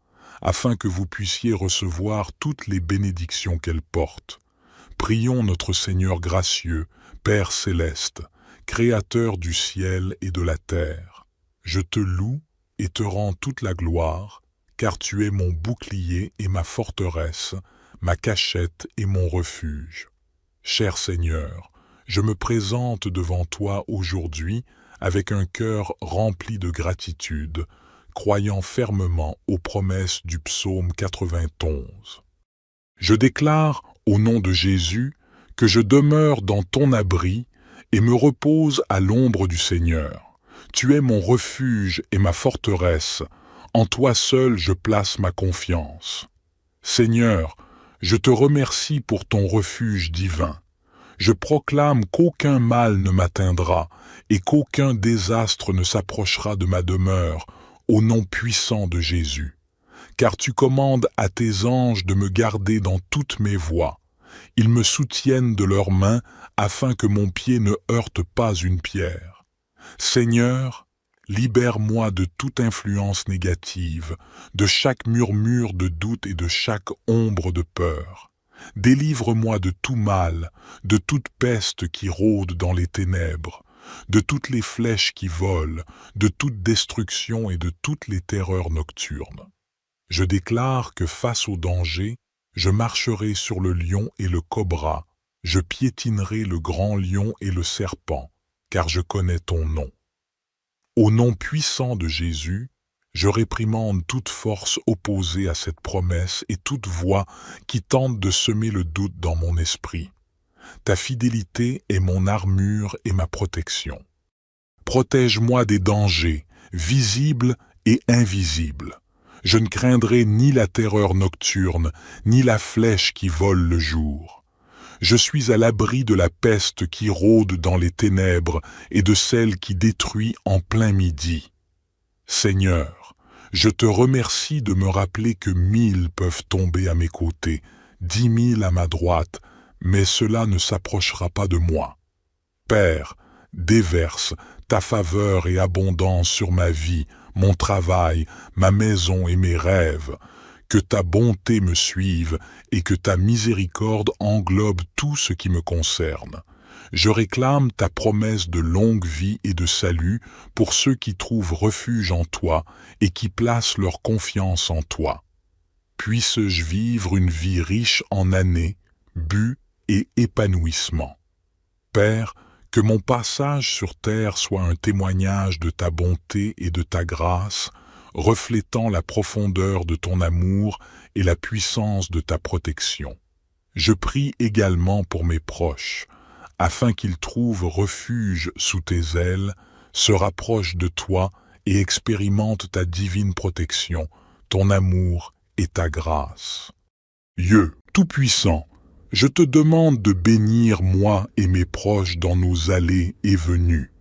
afin que vous puissiez recevoir toutes les bénédictions qu'elle porte. Prions notre Seigneur gracieux, Père céleste, Créateur du ciel et de la terre. Je te loue et te rends toute la gloire, car tu es mon bouclier et ma forteresse, ma cachette et mon refuge. Cher Seigneur, je me présente devant toi aujourd'hui avec un cœur rempli de gratitude, croyant fermement aux promesses du psaume 91. Je déclare, au nom de Jésus, que je demeure dans ton abri et me repose à l'ombre du Seigneur. Tu es mon refuge et ma forteresse, en toi seul je place ma confiance. Seigneur, je te remercie pour ton refuge divin. Je proclame qu'aucun mal ne m'atteindra et qu'aucun désastre ne s'approchera de ma demeure, au nom puissant de Jésus. car tu commandes à tes anges de me garder dans toutes mes voies. Ils me soutiennent de leurs mains afin que mon pied ne heurte pas une pierre. Seigneur, libère-moi de toute influence négative, de chaque murmure de doute et de chaque ombre de peur. Délivre-moi de tout mal, de toute peste qui rôde dans les ténèbres, de toutes les flèches qui volent, de toute destruction et de toutes les terreurs nocturnes. Je déclare que face au danger, je marcherai sur le lion et le cobra, je piétinerai le grand lion et le serpent, car je connais ton nom. Au nom puissant de Jésus, je réprimande toute force opposée à cette promesse et toute voix qui tente de semer le doute dans mon esprit. Ta fidélité est mon armure et ma protection. Protège-moi des dangers, visibles et invisibles. Je ne craindrai ni la terreur nocturne, ni la flèche qui vole le jour. Je suis à l'abri de la peste qui rôde dans les ténèbres et de celle qui détruit en plein midi. Seigneur, je te remercie de me rappeler que 1000 peuvent tomber à mes côtés, 10 000 à ma droite, mais cela ne s'approchera pas de moi. Père, déverse ta faveur et abondance sur ma vie, mon travail, ma maison et mes rêves. Que ta bonté me suive et que ta miséricorde englobe tout ce qui me concerne. Je réclame ta promesse de longue vie et de salut pour ceux qui trouvent refuge en toi et qui placent leur confiance en toi. Puisse-je vivre une vie riche en années, buts et épanouissement. Père, que mon passage sur terre soit un témoignage de ta bonté et de ta grâce, reflétant la profondeur de ton amour et la puissance de ta protection. Je prie également pour mes proches, afin qu'ils trouvent refuge sous tes ailes, se rapprochent de toi et expérimentent ta divine protection, ton amour et ta grâce. Dieu Tout-Puissant, je te demande de bénir moi et mes proches dans nos allées et venues.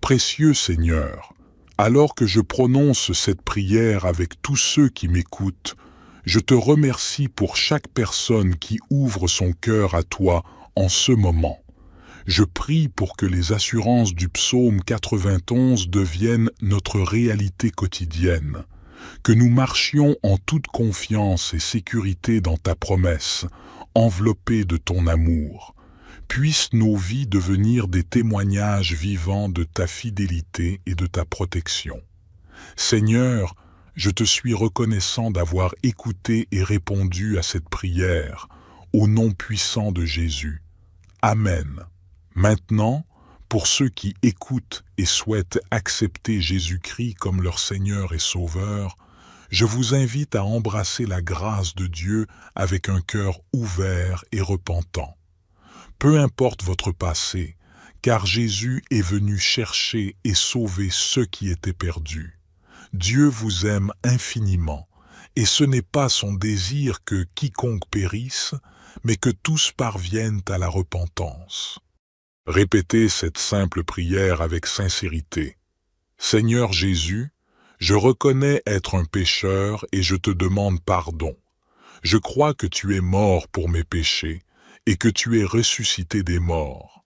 Précieux Seigneur, alors que je prononce cette prière avec tous ceux qui m'écoutent, je te remercie pour chaque personne qui ouvre son cœur à toi en ce moment. Je prie pour que les assurances du psaume 91 deviennent notre réalité quotidienne, que nous marchions en toute confiance et sécurité dans ta promesse, enveloppés de ton amour. Puissent nos vies devenir des témoignages vivants de ta fidélité et de ta protection. Seigneur, je te suis reconnaissant d'avoir écouté et répondu à cette prière, au nom puissant de Jésus. Amen. Maintenant, pour ceux qui écoutent et souhaitent accepter Jésus-Christ comme leur Seigneur et Sauveur, je vous invite à embrasser la grâce de Dieu avec un cœur ouvert et repentant. Peu importe votre passé, car Jésus est venu chercher et sauver ceux qui étaient perdus. Dieu vous aime infiniment, et ce n'est pas son désir que quiconque périsse, mais que tous parviennent à la repentance. Répétez cette simple prière avec sincérité. Seigneur Jésus, je reconnais être un pécheur et je te demande pardon. Je crois que tu es mort pour mes péchés et que tu es ressuscité des morts.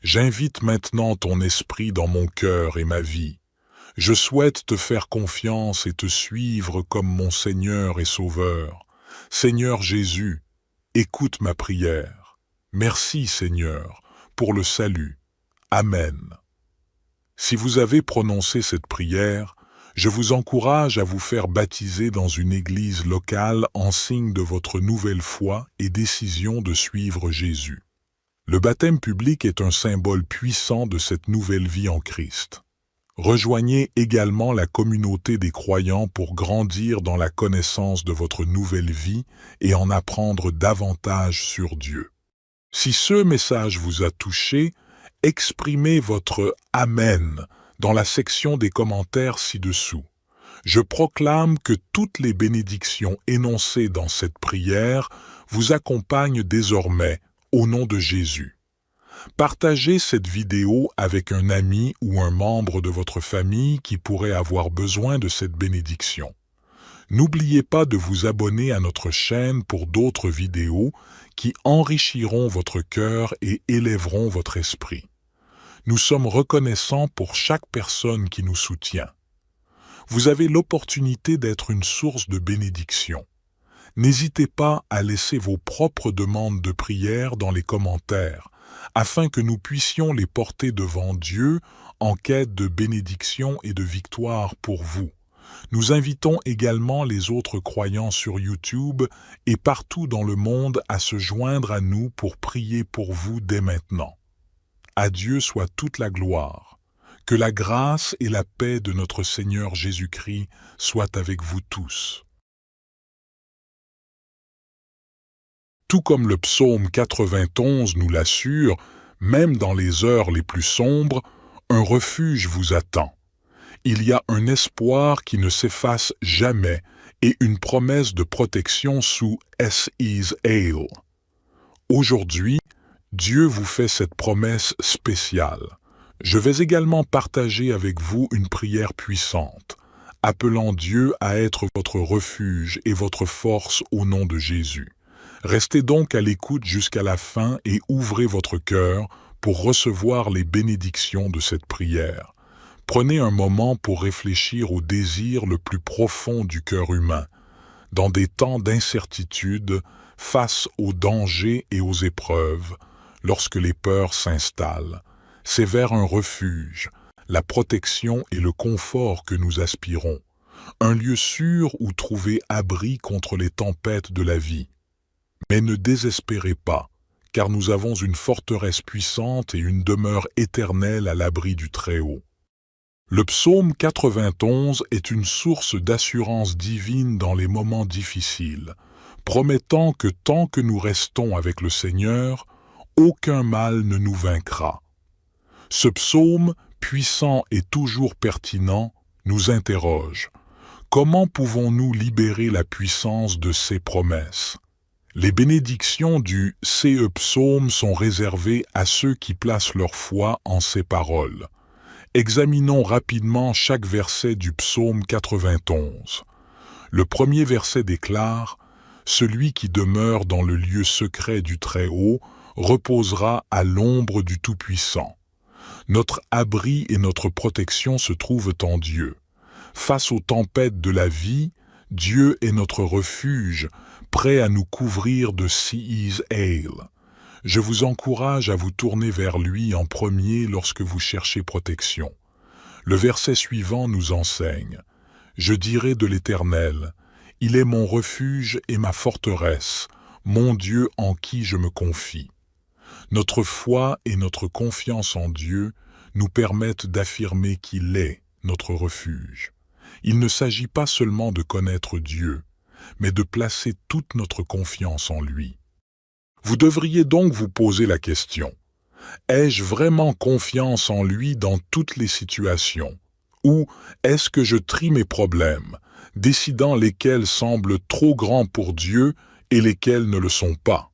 J'invite maintenant ton esprit dans mon cœur et ma vie. Je souhaite te faire confiance et te suivre comme mon Seigneur et Sauveur. Seigneur Jésus, écoute ma prière. Merci Seigneur pour le salut. Amen. Si vous avez prononcé cette prière, je vous encourage à vous faire baptiser dans une église locale en signe de votre nouvelle foi et décision de suivre Jésus. Le baptême public est un symbole puissant de cette nouvelle vie en Christ. Rejoignez également la communauté des croyants pour grandir dans la connaissance de votre nouvelle vie et en apprendre davantage sur Dieu. Si ce message vous a touché, exprimez votre « Amen » dans la section des commentaires ci-dessous. Je proclame que toutes les bénédictions énoncées dans cette prière vous accompagnent désormais au nom de Jésus. Partagez cette vidéo avec un ami ou un membre de votre famille qui pourrait avoir besoin de cette bénédiction. N'oubliez pas de vous abonner à notre chaîne pour d'autres vidéos qui enrichiront votre cœur et élèveront votre esprit. Nous sommes reconnaissants pour chaque personne qui nous soutient. Vous avez l'opportunité d'être une source de bénédiction. N'hésitez pas à laisser vos propres demandes de prière dans les commentaires, afin que nous puissions les porter devant Dieu en quête de bénédiction et de victoire pour vous. Nous invitons également les autres croyants sur YouTube et partout dans le monde à se joindre à nous pour prier pour vous dès maintenant. À Dieu soit toute la gloire. Que la grâce et la paix de notre Seigneur Jésus-Christ soient avec vous tous. Tout comme le psaume 91 nous l'assure, même dans les heures les plus sombres, un refuge vous attend. Il y a un espoir qui ne s'efface jamais et une promesse de protection sous S.E.'s Ale. Aujourd'hui, Dieu vous fait cette promesse spéciale. Je vais également partager avec vous une prière puissante, appelant Dieu à être votre refuge et votre force au nom de Jésus. Restez donc à l'écoute jusqu'à la fin et ouvrez votre cœur pour recevoir les bénédictions de cette prière. Prenez un moment pour réfléchir au désir le plus profond du cœur humain. Dans des temps d'incertitude, face aux dangers et aux épreuves, lorsque les peurs s'installent, c'est vers un refuge, la protection et le confort que nous aspirons, un lieu sûr où trouver abri contre les tempêtes de la vie. Mais ne désespérez pas, car nous avons une forteresse puissante et une demeure éternelle à l'abri du Très-Haut. Le psaume 91 est une source d'assurance divine dans les moments difficiles, promettant que tant que nous restons avec le Seigneur, aucun mal ne nous vaincra. Ce psaume, puissant et toujours pertinent, nous interroge. Comment pouvons-nous libérer la puissance de ces promesses? Les bénédictions du CE psaume sont réservées à ceux qui placent leur foi en ces paroles. Examinons rapidement chaque verset du psaume 91. Le premier verset déclare « Celui qui demeure dans le lieu secret du Très-Haut reposera à l'ombre du Tout-Puissant. » Notre abri et notre protection se trouvent en Dieu. Face aux tempêtes de la vie, Dieu est notre refuge, prêt à nous couvrir de S.E.'s Ale. Je vous encourage à vous tourner vers lui en premier lorsque vous cherchez protection. Le verset suivant nous enseigne « Je dirai de l'Éternel, il est mon refuge et ma forteresse, mon Dieu en qui je me confie. » Notre foi et notre confiance en Dieu nous permettent d'affirmer qu'il est notre refuge. Il ne s'agit pas seulement de connaître Dieu, mais de placer toute notre confiance en lui. Vous devriez donc vous poser la question, ai-je vraiment confiance en lui dans toutes les situations? Ou est-ce que je trie mes problèmes, décidant lesquels semblent trop grands pour Dieu et lesquels ne le sont pas?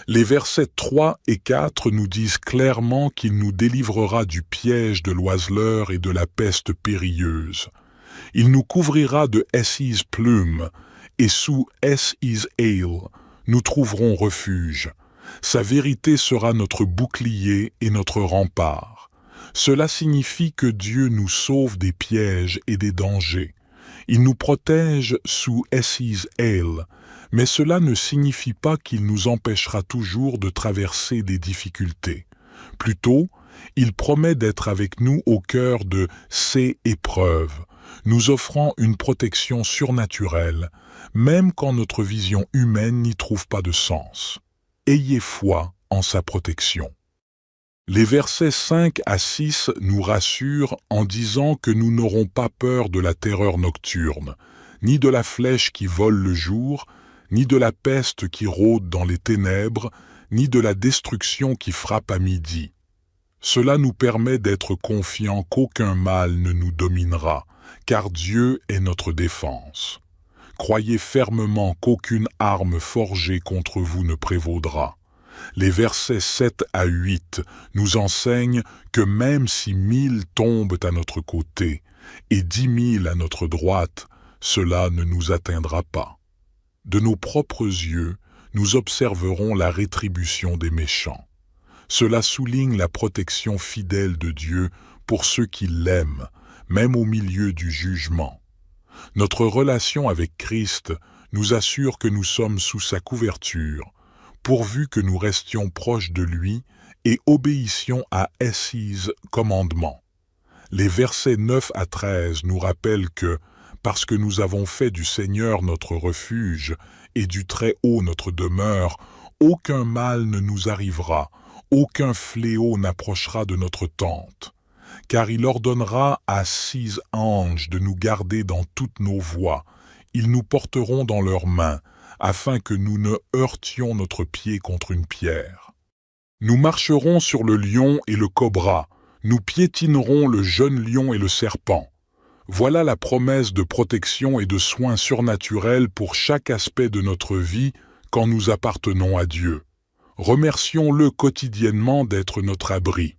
Les versets 3 et 4 nous disent clairement qu'il nous délivrera du piège de l'oiseleur et de la peste périlleuse. Il nous couvrira de S.E.'s plume, et sous S.E.'s Ale, nous trouverons refuge. Sa vérité sera notre bouclier et notre rempart. Cela signifie que Dieu nous sauve des pièges et des dangers. Il nous protège sous S.E.'s Ale, mais cela ne signifie pas qu'il nous empêchera toujours de traverser des difficultés. Plutôt, il promet d'être avec nous au cœur de ces épreuves, nous offrant une protection surnaturelle, même quand notre vision humaine n'y trouve pas de sens. Ayez foi en sa protection. Les versets 5 à 6 nous rassurent en disant que nous n'aurons pas peur de la terreur nocturne, ni de la flèche qui vole le jour, ni de la peste qui rôde dans les ténèbres, ni de la destruction qui frappe à midi. Cela nous permet d'être confiants qu'aucun mal ne nous dominera, car Dieu est notre défense. Croyez fermement qu'aucune arme forgée contre vous ne prévaudra. Les versets 7 à 8 nous enseignent que même si 1000 tombent à notre côté et 10 000 à notre droite, cela ne nous atteindra pas. De nos propres yeux, nous observerons la rétribution des méchants. Cela souligne la protection fidèle de Dieu pour ceux qui l'aiment, même au milieu du jugement. Notre relation avec Christ nous assure que nous sommes sous sa couverture, pourvu que nous restions proches de lui et obéissions à ses commandements. Les versets 9 à 13 nous rappellent que, parce que nous avons fait du Seigneur notre refuge et du Très-Haut notre demeure, aucun mal ne nous arrivera, aucun fléau n'approchera de notre tente. Car il ordonnera à 6 anges de nous garder dans toutes nos voies. Ils nous porteront dans leurs mains, afin que nous ne heurtions notre pied contre une pierre. Nous marcherons sur le lion et le cobra, nous piétinerons le jeune lion et le serpent. Voilà la promesse de protection et de soins surnaturels pour chaque aspect de notre vie quand nous appartenons à Dieu. Remercions-le quotidiennement d'être notre abri.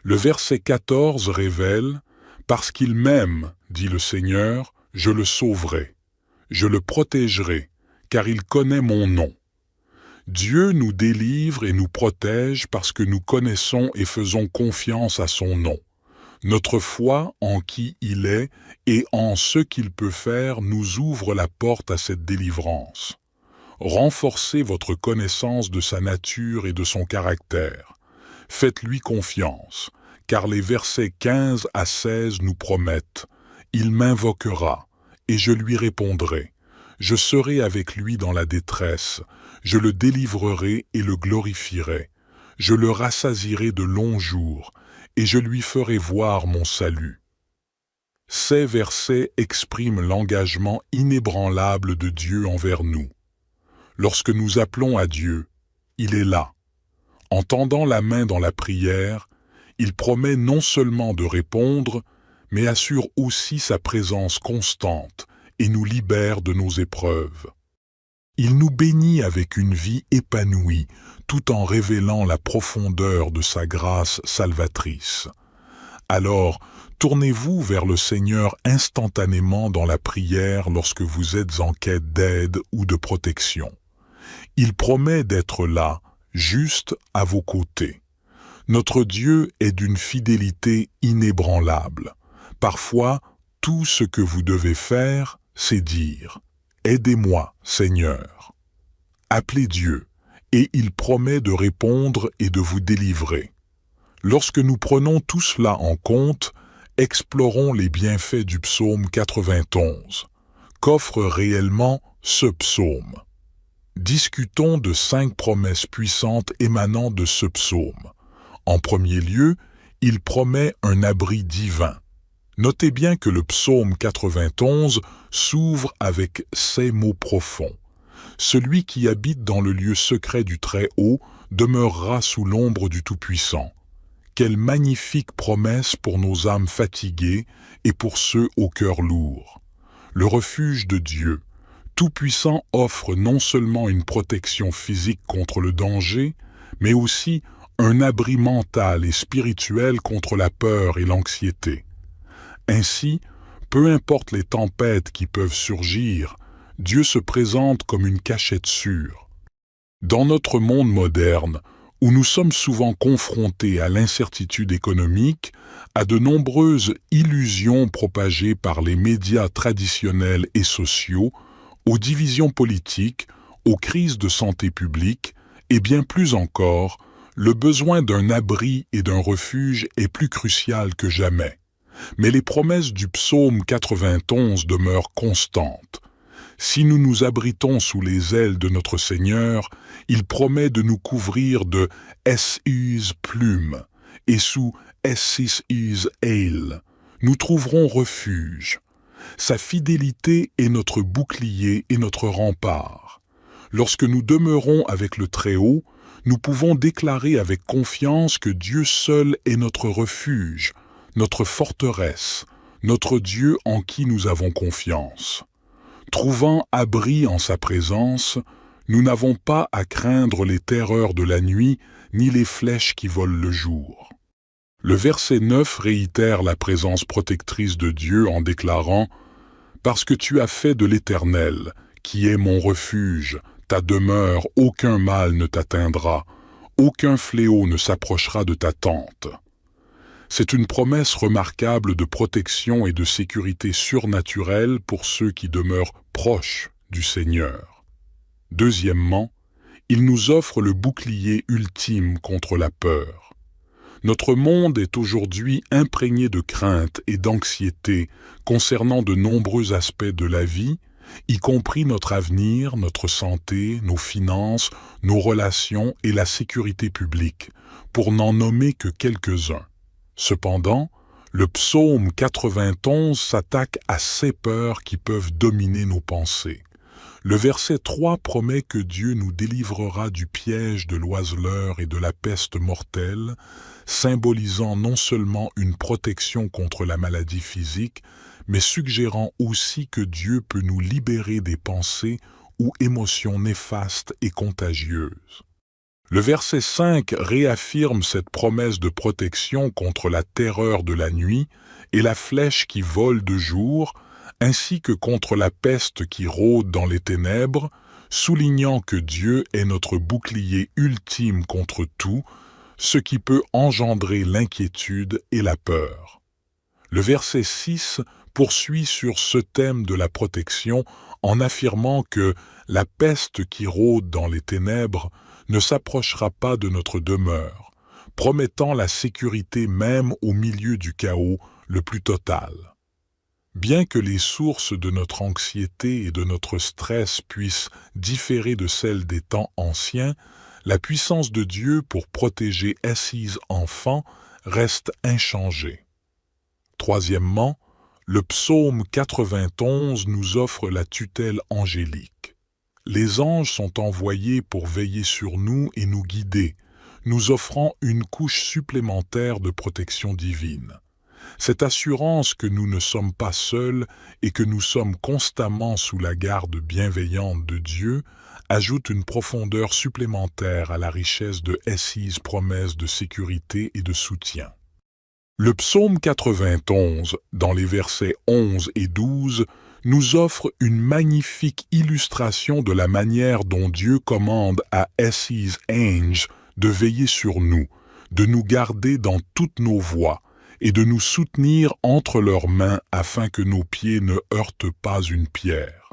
Le verset 14 révèle « Parce qu'il m'aime, dit le Seigneur, je le sauverai. Je le protégerai, car il connaît mon nom. » Dieu nous délivre et nous protège parce que nous connaissons et faisons confiance à son nom. Notre foi en qui il est et en ce qu'il peut faire nous ouvre la porte à cette délivrance. Renforcez votre connaissance de sa nature et de son caractère. Faites-lui confiance, car les versets 15 à 16 nous promettent « Il m'invoquera, et je lui répondrai. Je serai avec lui dans la détresse. Je le délivrerai et le glorifierai. Je le rassasierai de longs jours, et je lui ferai voir mon salut. » Ces versets expriment l'engagement inébranlable de Dieu envers nous. Lorsque nous appelons à Dieu, il est là. En tendant la main dans la prière, il promet non seulement de répondre, mais assure aussi sa présence constante et nous libère de nos épreuves. Il nous bénit avec une vie épanouie, tout en révélant la profondeur de sa grâce salvatrice. Alors, tournez-vous vers le Seigneur instantanément dans la prière lorsque vous êtes en quête d'aide ou de protection. Il promet d'être là, juste à vos côtés. Notre Dieu est d'une fidélité inébranlable. Parfois, tout ce que vous devez faire, c'est dire « Aidez-moi, Seigneur ». Appelez Dieu, et il promet de répondre et de vous délivrer. Lorsque nous prenons tout cela en compte, explorons les bienfaits du psaume 91. Qu'offre réellement ce psaume? Discutons de 5 promesses puissantes émanant de ce psaume. En premier lieu, il promet un abri divin. Notez bien que le psaume 91 s'ouvre avec ces mots profonds. Celui qui habite dans le lieu secret du Très-Haut demeurera sous l'ombre du Tout-Puissant. Quelle magnifique promesse pour nos âmes fatiguées et pour ceux au cœur lourd. Le refuge de Dieu, Tout-Puissant, offre non seulement une protection physique contre le danger, mais aussi un abri mental et spirituel contre la peur et l'anxiété. Ainsi, peu importe les tempêtes qui peuvent surgir, Dieu se présente comme une cachette sûre. Dans notre monde moderne, où nous sommes souvent confrontés à l'incertitude économique, à de nombreuses illusions propagées par les médias traditionnels et sociaux, aux divisions politiques, aux crises de santé publique, et bien plus encore, le besoin d'un abri et d'un refuge est plus crucial que jamais. Mais les promesses du psaume 91 demeurent constantes. Si nous nous abritons sous les ailes de notre Seigneur, il promet de nous couvrir de ses plumes, et sous ses ailes, nous trouverons refuge. Sa fidélité est notre bouclier et notre rempart. Lorsque nous demeurons avec le Très-Haut, nous pouvons déclarer avec confiance que Dieu seul est notre refuge, notre forteresse, notre Dieu en qui nous avons confiance. Trouvant abri en sa présence, nous n'avons pas à craindre les terreurs de la nuit ni les flèches qui volent le jour. Le verset 9 réitère la présence protectrice de Dieu en déclarant « Parce que tu as fait de l'Éternel, qui est mon refuge, ta demeure, aucun mal ne t'atteindra, aucun fléau ne s'approchera de ta tente. C'est une promesse remarquable de protection et de sécurité surnaturelle pour ceux qui demeurent proches du Seigneur. Deuxièmement, il nous offre le bouclier ultime contre la peur. Notre monde est aujourd'hui imprégné de crainte et d'anxiété concernant de nombreux aspects de la vie, y compris notre avenir, notre santé, nos finances, nos relations et la sécurité publique, pour n'en nommer que quelques-uns. Cependant, le psaume 91 s'attaque à ces peurs qui peuvent dominer nos pensées. Le verset 3 promet que Dieu nous délivrera du piège de l'oiseleur et de la peste mortelle, symbolisant non seulement une protection contre la maladie physique, mais suggérant aussi que Dieu peut nous libérer des pensées ou émotions néfastes et contagieuses. Le verset 5 réaffirme cette promesse de protection contre la terreur de la nuit et la flèche qui vole de jour, ainsi que contre la peste qui rôde dans les ténèbres, soulignant que Dieu est notre bouclier ultime contre tout, ce qui peut engendrer l'inquiétude et la peur. Le verset 6 poursuit sur ce thème de la protection en affirmant que la peste qui rôde dans les ténèbres ne s'approchera pas de notre demeure, promettant la sécurité même au milieu du chaos le plus total. Bien que les sources de notre anxiété et de notre stress puissent différer de celles des temps anciens, la puissance de Dieu pour protéger Assise enfant reste inchangée. Troisièmement, le psaume 91 nous offre la tutelle angélique. Les anges sont envoyés pour veiller sur nous et nous guider, nous offrant une couche supplémentaire de protection divine. Cette assurance que nous ne sommes pas seuls et que nous sommes constamment sous la garde bienveillante de Dieu ajoute une profondeur supplémentaire à la richesse de Assise promesse de sécurité et de soutien. Le psaume 91, dans les versets 11 et 12, nous offre une magnifique illustration de la manière dont Dieu commande à His anges de veiller sur nous, de nous garder dans toutes nos voies et de nous soutenir entre leurs mains afin que nos pieds ne heurtent pas une pierre.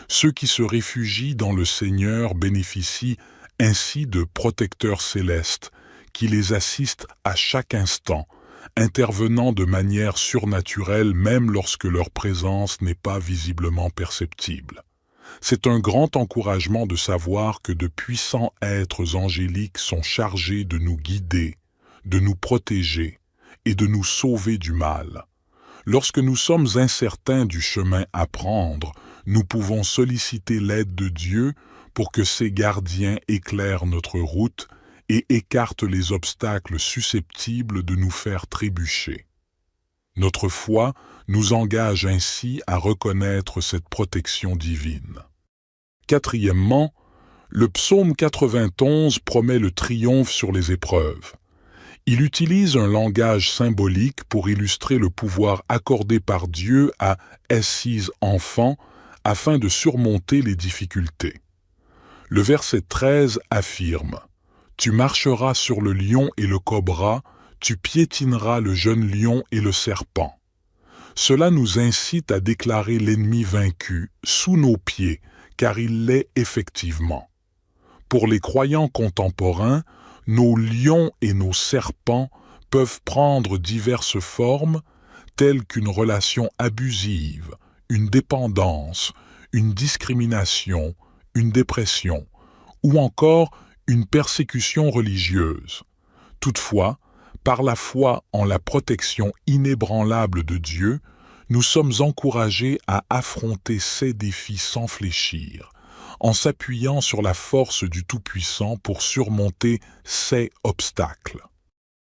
Ceux qui se réfugient dans le Seigneur bénéficient ainsi de protecteurs célestes qui les assistent à chaque instant, intervenant de manière surnaturelle même lorsque leur présence n'est pas visiblement perceptible. C'est un grand encouragement de savoir que de puissants êtres angéliques sont chargés de nous guider, de nous protéger et de nous sauver du mal. Lorsque nous sommes incertains du chemin à prendre, nous pouvons solliciter l'aide de Dieu pour que ses gardiens éclairent notre route et écarte les obstacles susceptibles de nous faire trébucher. Notre foi nous engage ainsi à reconnaître cette protection divine. Quatrièmement, le psaume 91 promet le triomphe sur les épreuves. Il utilise un langage symbolique pour illustrer le pouvoir accordé par Dieu à Assise enfant afin de surmonter les difficultés. Le verset 13 affirme « Tu marcheras sur le lion et le cobra, tu piétineras le jeune lion et le serpent. » Cela nous incite à déclarer l'ennemi vaincu sous nos pieds, car il l'est effectivement. Pour les croyants contemporains, nos lions et nos serpents peuvent prendre diverses formes, telles qu'une relation abusive, une dépendance, une discrimination, une dépression, ou encore une persécution religieuse. Toutefois, par la foi en la protection inébranlable de Dieu, nous sommes encouragés à affronter ces défis sans fléchir, en s'appuyant sur la force du Tout-Puissant pour surmonter ces obstacles.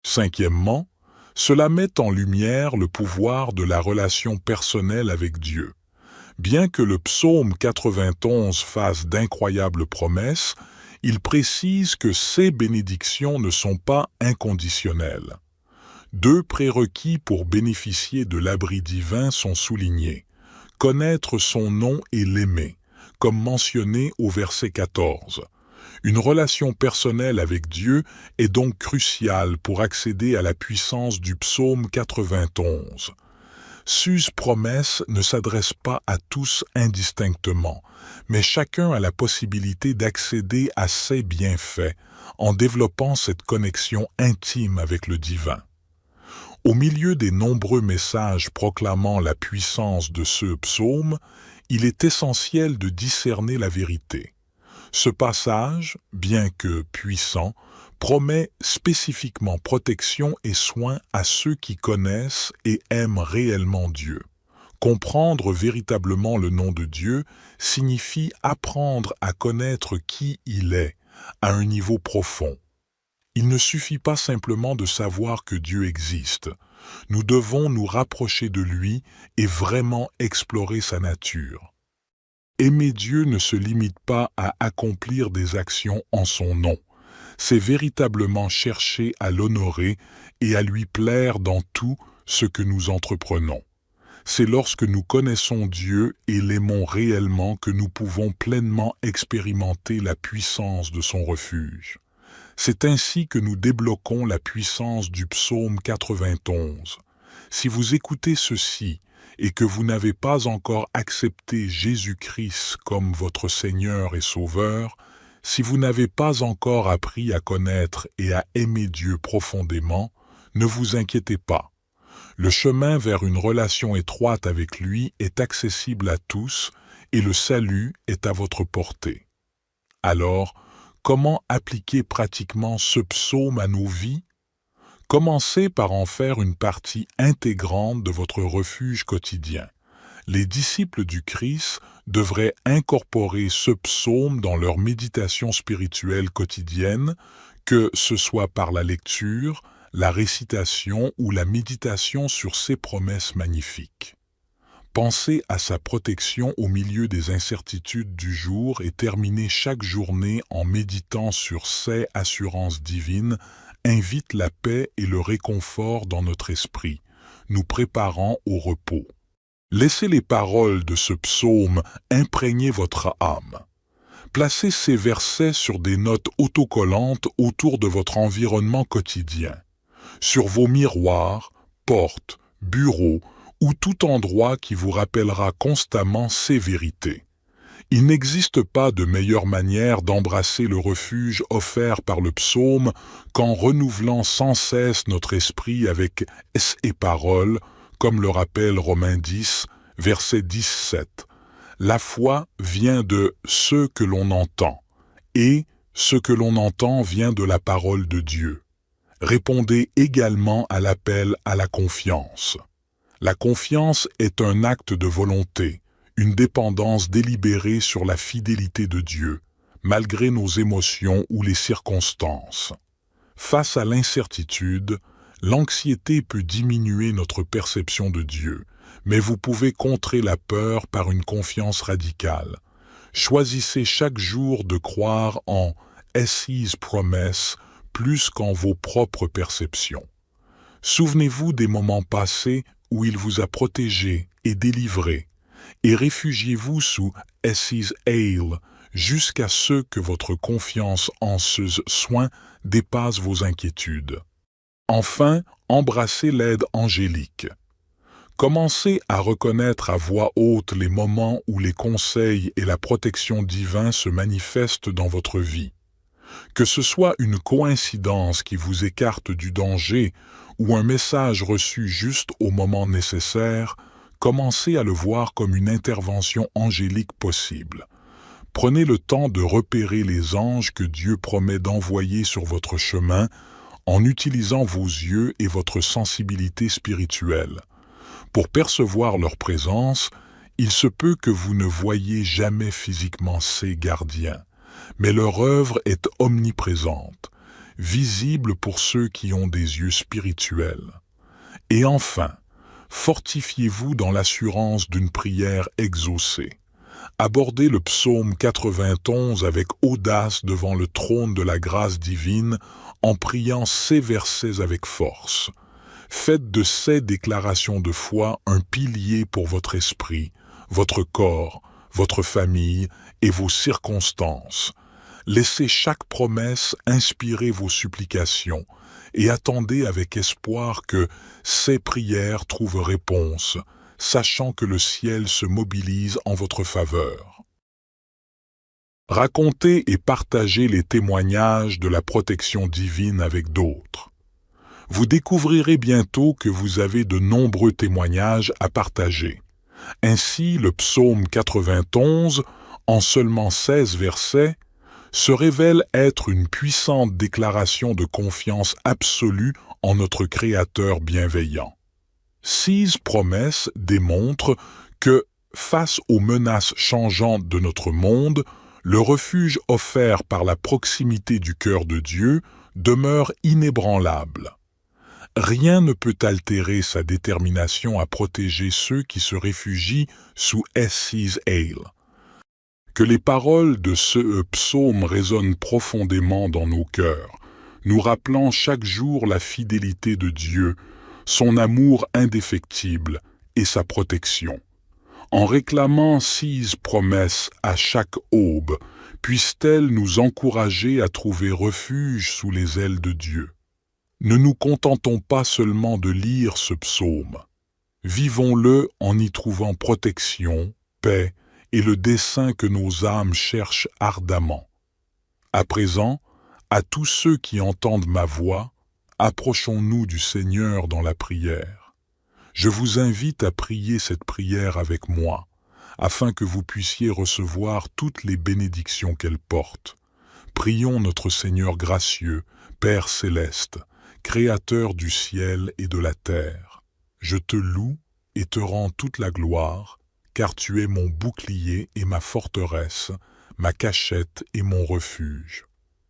Cinquièmement, cela met en lumière le pouvoir de la relation personnelle avec Dieu. Bien que le psaume 91 fasse d'incroyables promesses, il précise que ces bénédictions ne sont pas inconditionnelles. Deux prérequis pour bénéficier de l'abri divin sont soulignés. connaître son nom et l'aimer, comme mentionné au verset 14. Une relation personnelle avec Dieu est donc cruciale pour accéder à la puissance du psaume 91. Sus promesse ne s'adresse pas à tous indistinctement, mais chacun a la possibilité d'accéder à ses bienfaits en développant cette connexion intime avec le divin. Au milieu des nombreux messages proclamant la puissance de ce psaume, il est essentiel de discerner la vérité. Ce passage, bien que puissant, promet spécifiquement protection et soin à ceux qui connaissent et aiment réellement Dieu. Comprendre véritablement le nom de Dieu signifie apprendre à connaître qui il est, à un niveau profond. Il ne suffit pas simplement de savoir que Dieu existe. Nous devons nous rapprocher de lui et vraiment explorer sa nature. Aimer Dieu ne se limite pas à accomplir des actions en son nom. C'est véritablement chercher à l'honorer et à lui plaire dans tout ce que nous entreprenons. C'est lorsque nous connaissons Dieu et l'aimons réellement que nous pouvons pleinement expérimenter la puissance de son refuge. C'est ainsi que nous débloquons la puissance du psaume 91. Si vous écoutez ceci et que vous n'avez pas encore accepté Jésus-Christ comme votre Seigneur et Sauveur, si vous n'avez pas encore appris à connaître et à aimer Dieu profondément, ne vous inquiétez pas. Le chemin vers une relation étroite avec lui est accessible à tous et le salut est à votre portée. Alors, comment appliquer pratiquement ce psaume à nos vies? Commencez par en faire une partie intégrante de votre refuge quotidien. Les disciples du Christ devraient incorporer ce psaume dans leur méditation spirituelle quotidienne, que ce soit par la lecture, la récitation ou la méditation sur ses promesses magnifiques. Pensez à sa protection au milieu des incertitudes du jour et terminez chaque journée en méditant sur ses assurances divines, invite la paix et le réconfort dans notre esprit, nous préparant au repos. Laissez les paroles de ce psaume imprégner votre âme. Placez ces versets sur des notes autocollantes autour de votre environnement quotidien, sur vos miroirs, portes, bureaux ou tout endroit qui vous rappellera constamment ces vérités. Il n'existe pas de meilleure manière d'embrasser le refuge offert par le psaume qu'en renouvelant sans cesse notre esprit avec ces paroles, comme le rappelle Romains 10, verset 17. La foi vient de ce que l'on entend, et ce que l'on entend vient de la parole de Dieu. Répondez également à l'appel à la confiance. La confiance est un acte de volonté, une dépendance délibérée sur la fidélité de Dieu, malgré nos émotions ou les circonstances. Face à l'incertitude, l'anxiété peut diminuer notre perception de Dieu, mais vous pouvez contrer la peur par une confiance radicale. Choisissez chaque jour de croire en His promesses plus qu'en vos propres perceptions. Souvenez-vous des moments passés où il vous a protégé et délivré, et réfugiez-vous sous His aile jusqu'à ce que votre confiance en ce soin dépasse vos inquiétudes. Enfin, embrassez l'aide angélique. Commencez à reconnaître à voix haute les moments où les conseils et la protection divine se manifestent dans votre vie. Que ce soit une coïncidence qui vous écarte du danger ou un message reçu juste au moment nécessaire, commencez à le voir comme une intervention angélique possible. Prenez le temps de repérer les anges que Dieu promet d'envoyer sur votre chemin en utilisant vos yeux et votre sensibilité spirituelle. Pour percevoir leur présence, il se peut que vous ne voyiez jamais physiquement ces gardiens, mais leur œuvre est omniprésente, visible pour ceux qui ont des yeux spirituels. Et enfin, fortifiez-vous dans l'assurance d'une prière exaucée. Abordez le psaume 91 avec audace devant le trône de la grâce divine en priant ces versets avec force. Faites de ces déclarations de foi un pilier pour votre esprit, votre corps, votre famille et vos circonstances. Laissez chaque promesse inspirer vos supplications et attendez avec espoir que ces prières trouvent réponse, sachant que le ciel se mobilise en votre faveur. Racontez et partagez les témoignages de la protection divine avec d'autres. Vous découvrirez bientôt que vous avez de nombreux témoignages à partager. Ainsi, le psaume 91, en seulement 16 versets, se révèle être une puissante déclaration de confiance absolue en notre Créateur bienveillant. 6 promesses démontrent que, face aux menaces changeantes de notre monde, le refuge offert par la proximité du cœur de Dieu demeure inébranlable. Rien ne peut altérer sa détermination à protéger ceux qui se réfugient sous His aile. Que les paroles de ce psaume résonnent profondément dans nos cœurs, nous rappelant chaque jour la fidélité de Dieu, son amour indéfectible et sa protection. En réclamant 6 promesses à chaque aube, puissent-elles nous encourager à trouver refuge sous les ailes de Dieu. Ne nous contentons pas seulement de lire ce psaume. Vivons-le en y trouvant protection, paix et le dessein que nos âmes cherchent ardemment. À présent, à tous ceux qui entendent ma voix, approchons-nous du Seigneur dans la prière. Je vous invite à prier cette prière avec moi, afin que vous puissiez recevoir toutes les bénédictions qu'elle porte. Prions notre Seigneur gracieux, Père céleste, Créateur du ciel et de la terre. Je te loue et te rends toute la gloire, car tu es mon bouclier et ma forteresse, ma cachette et mon refuge.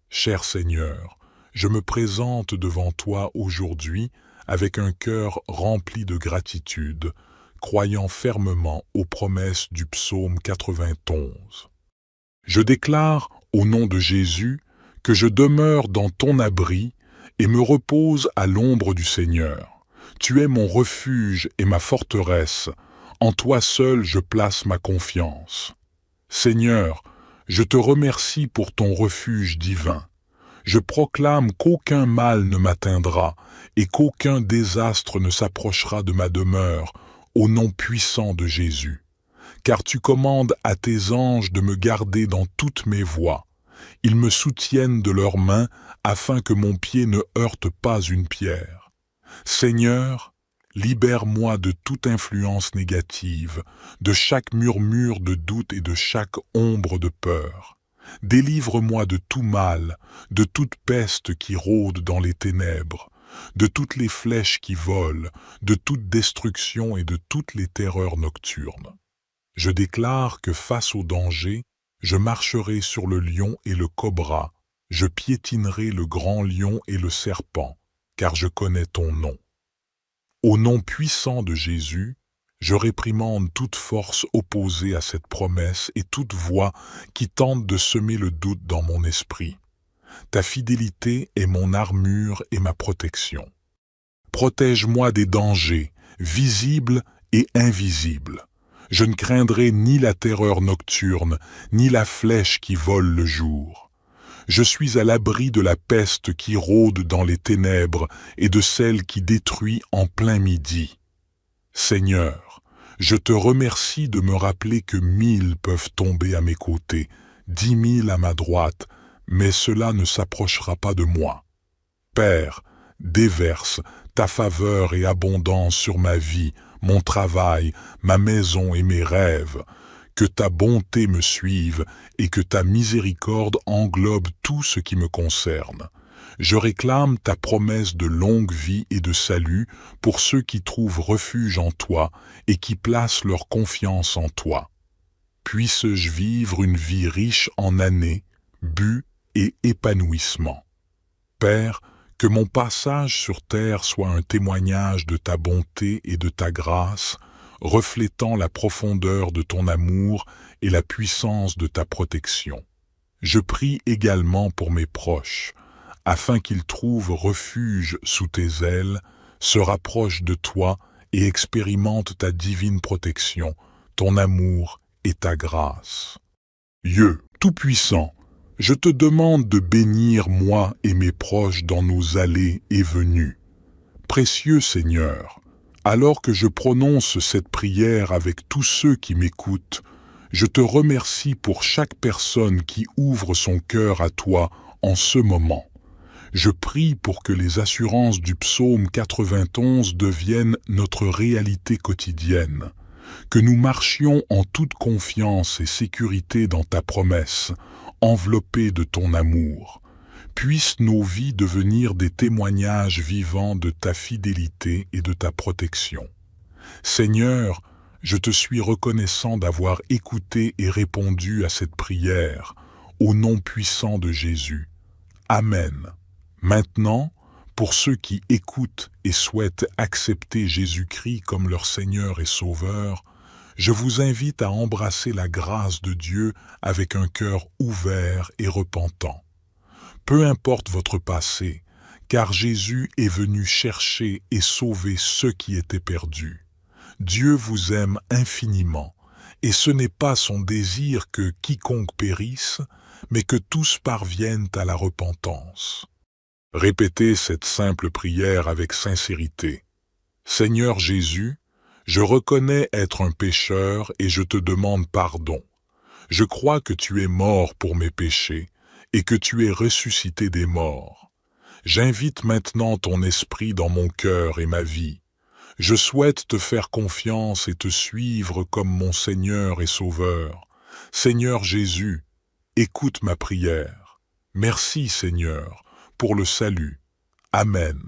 Cher Seigneur, je me présente devant toi aujourd'hui avec un cœur rempli de gratitude, croyant fermement aux promesses du psaume 91. Je déclare, au nom de Jésus, que je demeure dans ton abri et me repose à l'ombre du Seigneur. Tu es mon refuge et ma forteresse, en toi seul je place ma confiance. Seigneur, je te remercie pour ton refuge divin. Je proclame qu'aucun mal ne m'atteindra et qu'aucun désastre ne s'approchera de ma demeure, au nom puissant de Jésus. Car tu commandes à tes anges de me garder dans toutes mes voies. Ils me soutiennent de leurs mains afin que mon pied ne heurte pas une pierre. Seigneur, libère-moi de toute influence négative, de chaque murmure de doute et de chaque ombre de peur. Délivre-moi de tout mal, de toute peste qui rôde dans les ténèbres, de toutes les flèches qui volent, de toute destruction et de toutes les terreurs nocturnes. Je déclare que face au danger, je marcherai sur le lion et le cobra, je piétinerai le grand lion et le serpent, car je connais ton nom. Au nom puissant de Jésus, je réprimande toute force opposée à cette promesse et toute voix qui tente de semer le doute dans mon esprit. Ta fidélité est mon armure et ma protection. Protège-moi des dangers, visibles et invisibles. Je ne craindrai ni la terreur nocturne, ni la flèche qui vole le jour. Je suis à l'abri de la peste qui rôde dans les ténèbres et de celle qui détruit en plein midi. Seigneur, je te remercie de me rappeler que 1000 peuvent tomber à mes côtés, 10 000 à ma droite, mais cela ne s'approchera pas de moi. Père, déverse ta faveur et abondance sur ma vie, mon travail, ma maison et mes rêves. Que ta bonté me suive et que ta miséricorde englobe tout ce qui me concerne. Je réclame ta promesse de longue vie et de salut pour ceux qui trouvent refuge en toi et qui placent leur confiance en toi. Puisse-je vivre une vie riche en années, buts et épanouissement. Père, que mon passage sur terre soit un témoignage de ta bonté et de ta grâce, reflétant la profondeur de ton amour et la puissance de ta protection. Je prie également pour mes proches, afin qu'ils trouvent refuge sous tes ailes, se rapprochent de toi et expérimentent ta divine protection, ton amour et ta grâce. Dieu Tout-Puissant, je te demande de bénir moi et mes proches dans nos allées et venues. Précieux Seigneur, alors que je prononce cette prière avec tous ceux qui m'écoutent, je te remercie pour chaque personne qui ouvre son cœur à toi en ce moment. Je prie pour que les assurances du psaume 91 deviennent notre réalité quotidienne, que nous marchions en toute confiance et sécurité dans ta promesse, enveloppés de ton amour. Puissent nos vies devenir des témoignages vivants de ta fidélité et de ta protection. Seigneur, je te suis reconnaissant d'avoir écouté et répondu à cette prière, au nom puissant de Jésus. Amen. Maintenant, pour ceux qui écoutent et souhaitent accepter Jésus-Christ comme leur Seigneur et Sauveur, je vous invite à embrasser la grâce de Dieu avec un cœur ouvert et repentant. Peu importe votre passé, car Jésus est venu chercher et sauver ceux qui étaient perdus. Dieu vous aime infiniment, et ce n'est pas son désir que quiconque périsse, mais que tous parviennent à la repentance. Répétez cette simple prière avec sincérité. Seigneur Jésus, je reconnais être un pécheur et je te demande pardon. Je crois que tu es mort pour mes péchés et que tu es ressuscité des morts. J'invite maintenant ton esprit dans mon cœur et ma vie. Je souhaite te faire confiance et te suivre comme mon Seigneur et Sauveur. Seigneur Jésus, écoute ma prière. Merci Seigneur pour le salut. Amen.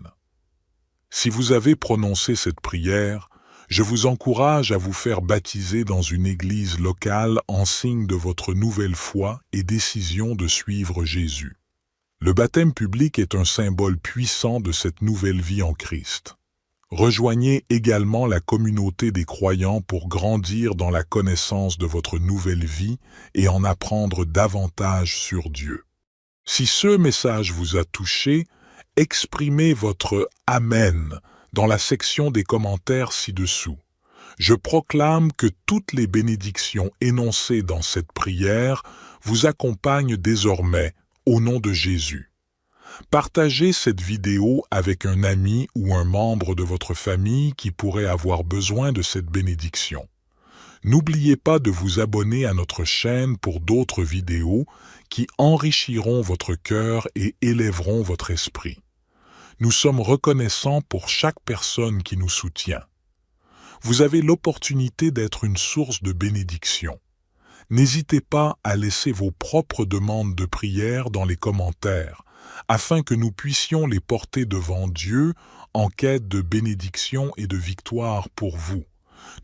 Si vous avez prononcé cette prière, je vous encourage à vous faire baptiser dans une église locale en signe de votre nouvelle foi et décision de suivre Jésus. Le baptême public est un symbole puissant de cette nouvelle vie en Christ. Rejoignez également la communauté des croyants pour grandir dans la connaissance de votre nouvelle vie et en apprendre davantage sur Dieu. Si ce message vous a touché, exprimez votre « Amen » dans la section des commentaires ci-dessous. Je proclame que toutes les bénédictions énoncées dans cette prière vous accompagnent désormais au nom de Jésus. Partagez cette vidéo avec un ami ou un membre de votre famille qui pourrait avoir besoin de cette bénédiction. N'oubliez pas de vous abonner à notre chaîne pour d'autres vidéos qui enrichiront votre cœur et élèveront votre esprit. Nous sommes reconnaissants pour chaque personne qui nous soutient. Vous avez l'opportunité d'être une source de bénédiction. N'hésitez pas à laisser vos propres demandes de prière dans les commentaires, afin que nous puissions les porter devant Dieu en quête de bénédiction et de victoire pour vous.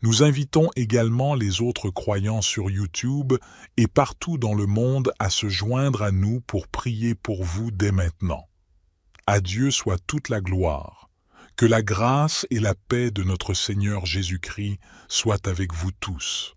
Nous invitons également les autres croyants sur YouTube et partout dans le monde à se joindre à nous pour prier pour vous dès maintenant. À Dieu soit toute la gloire. Que la grâce et la paix de notre Seigneur Jésus-Christ soient avec vous tous.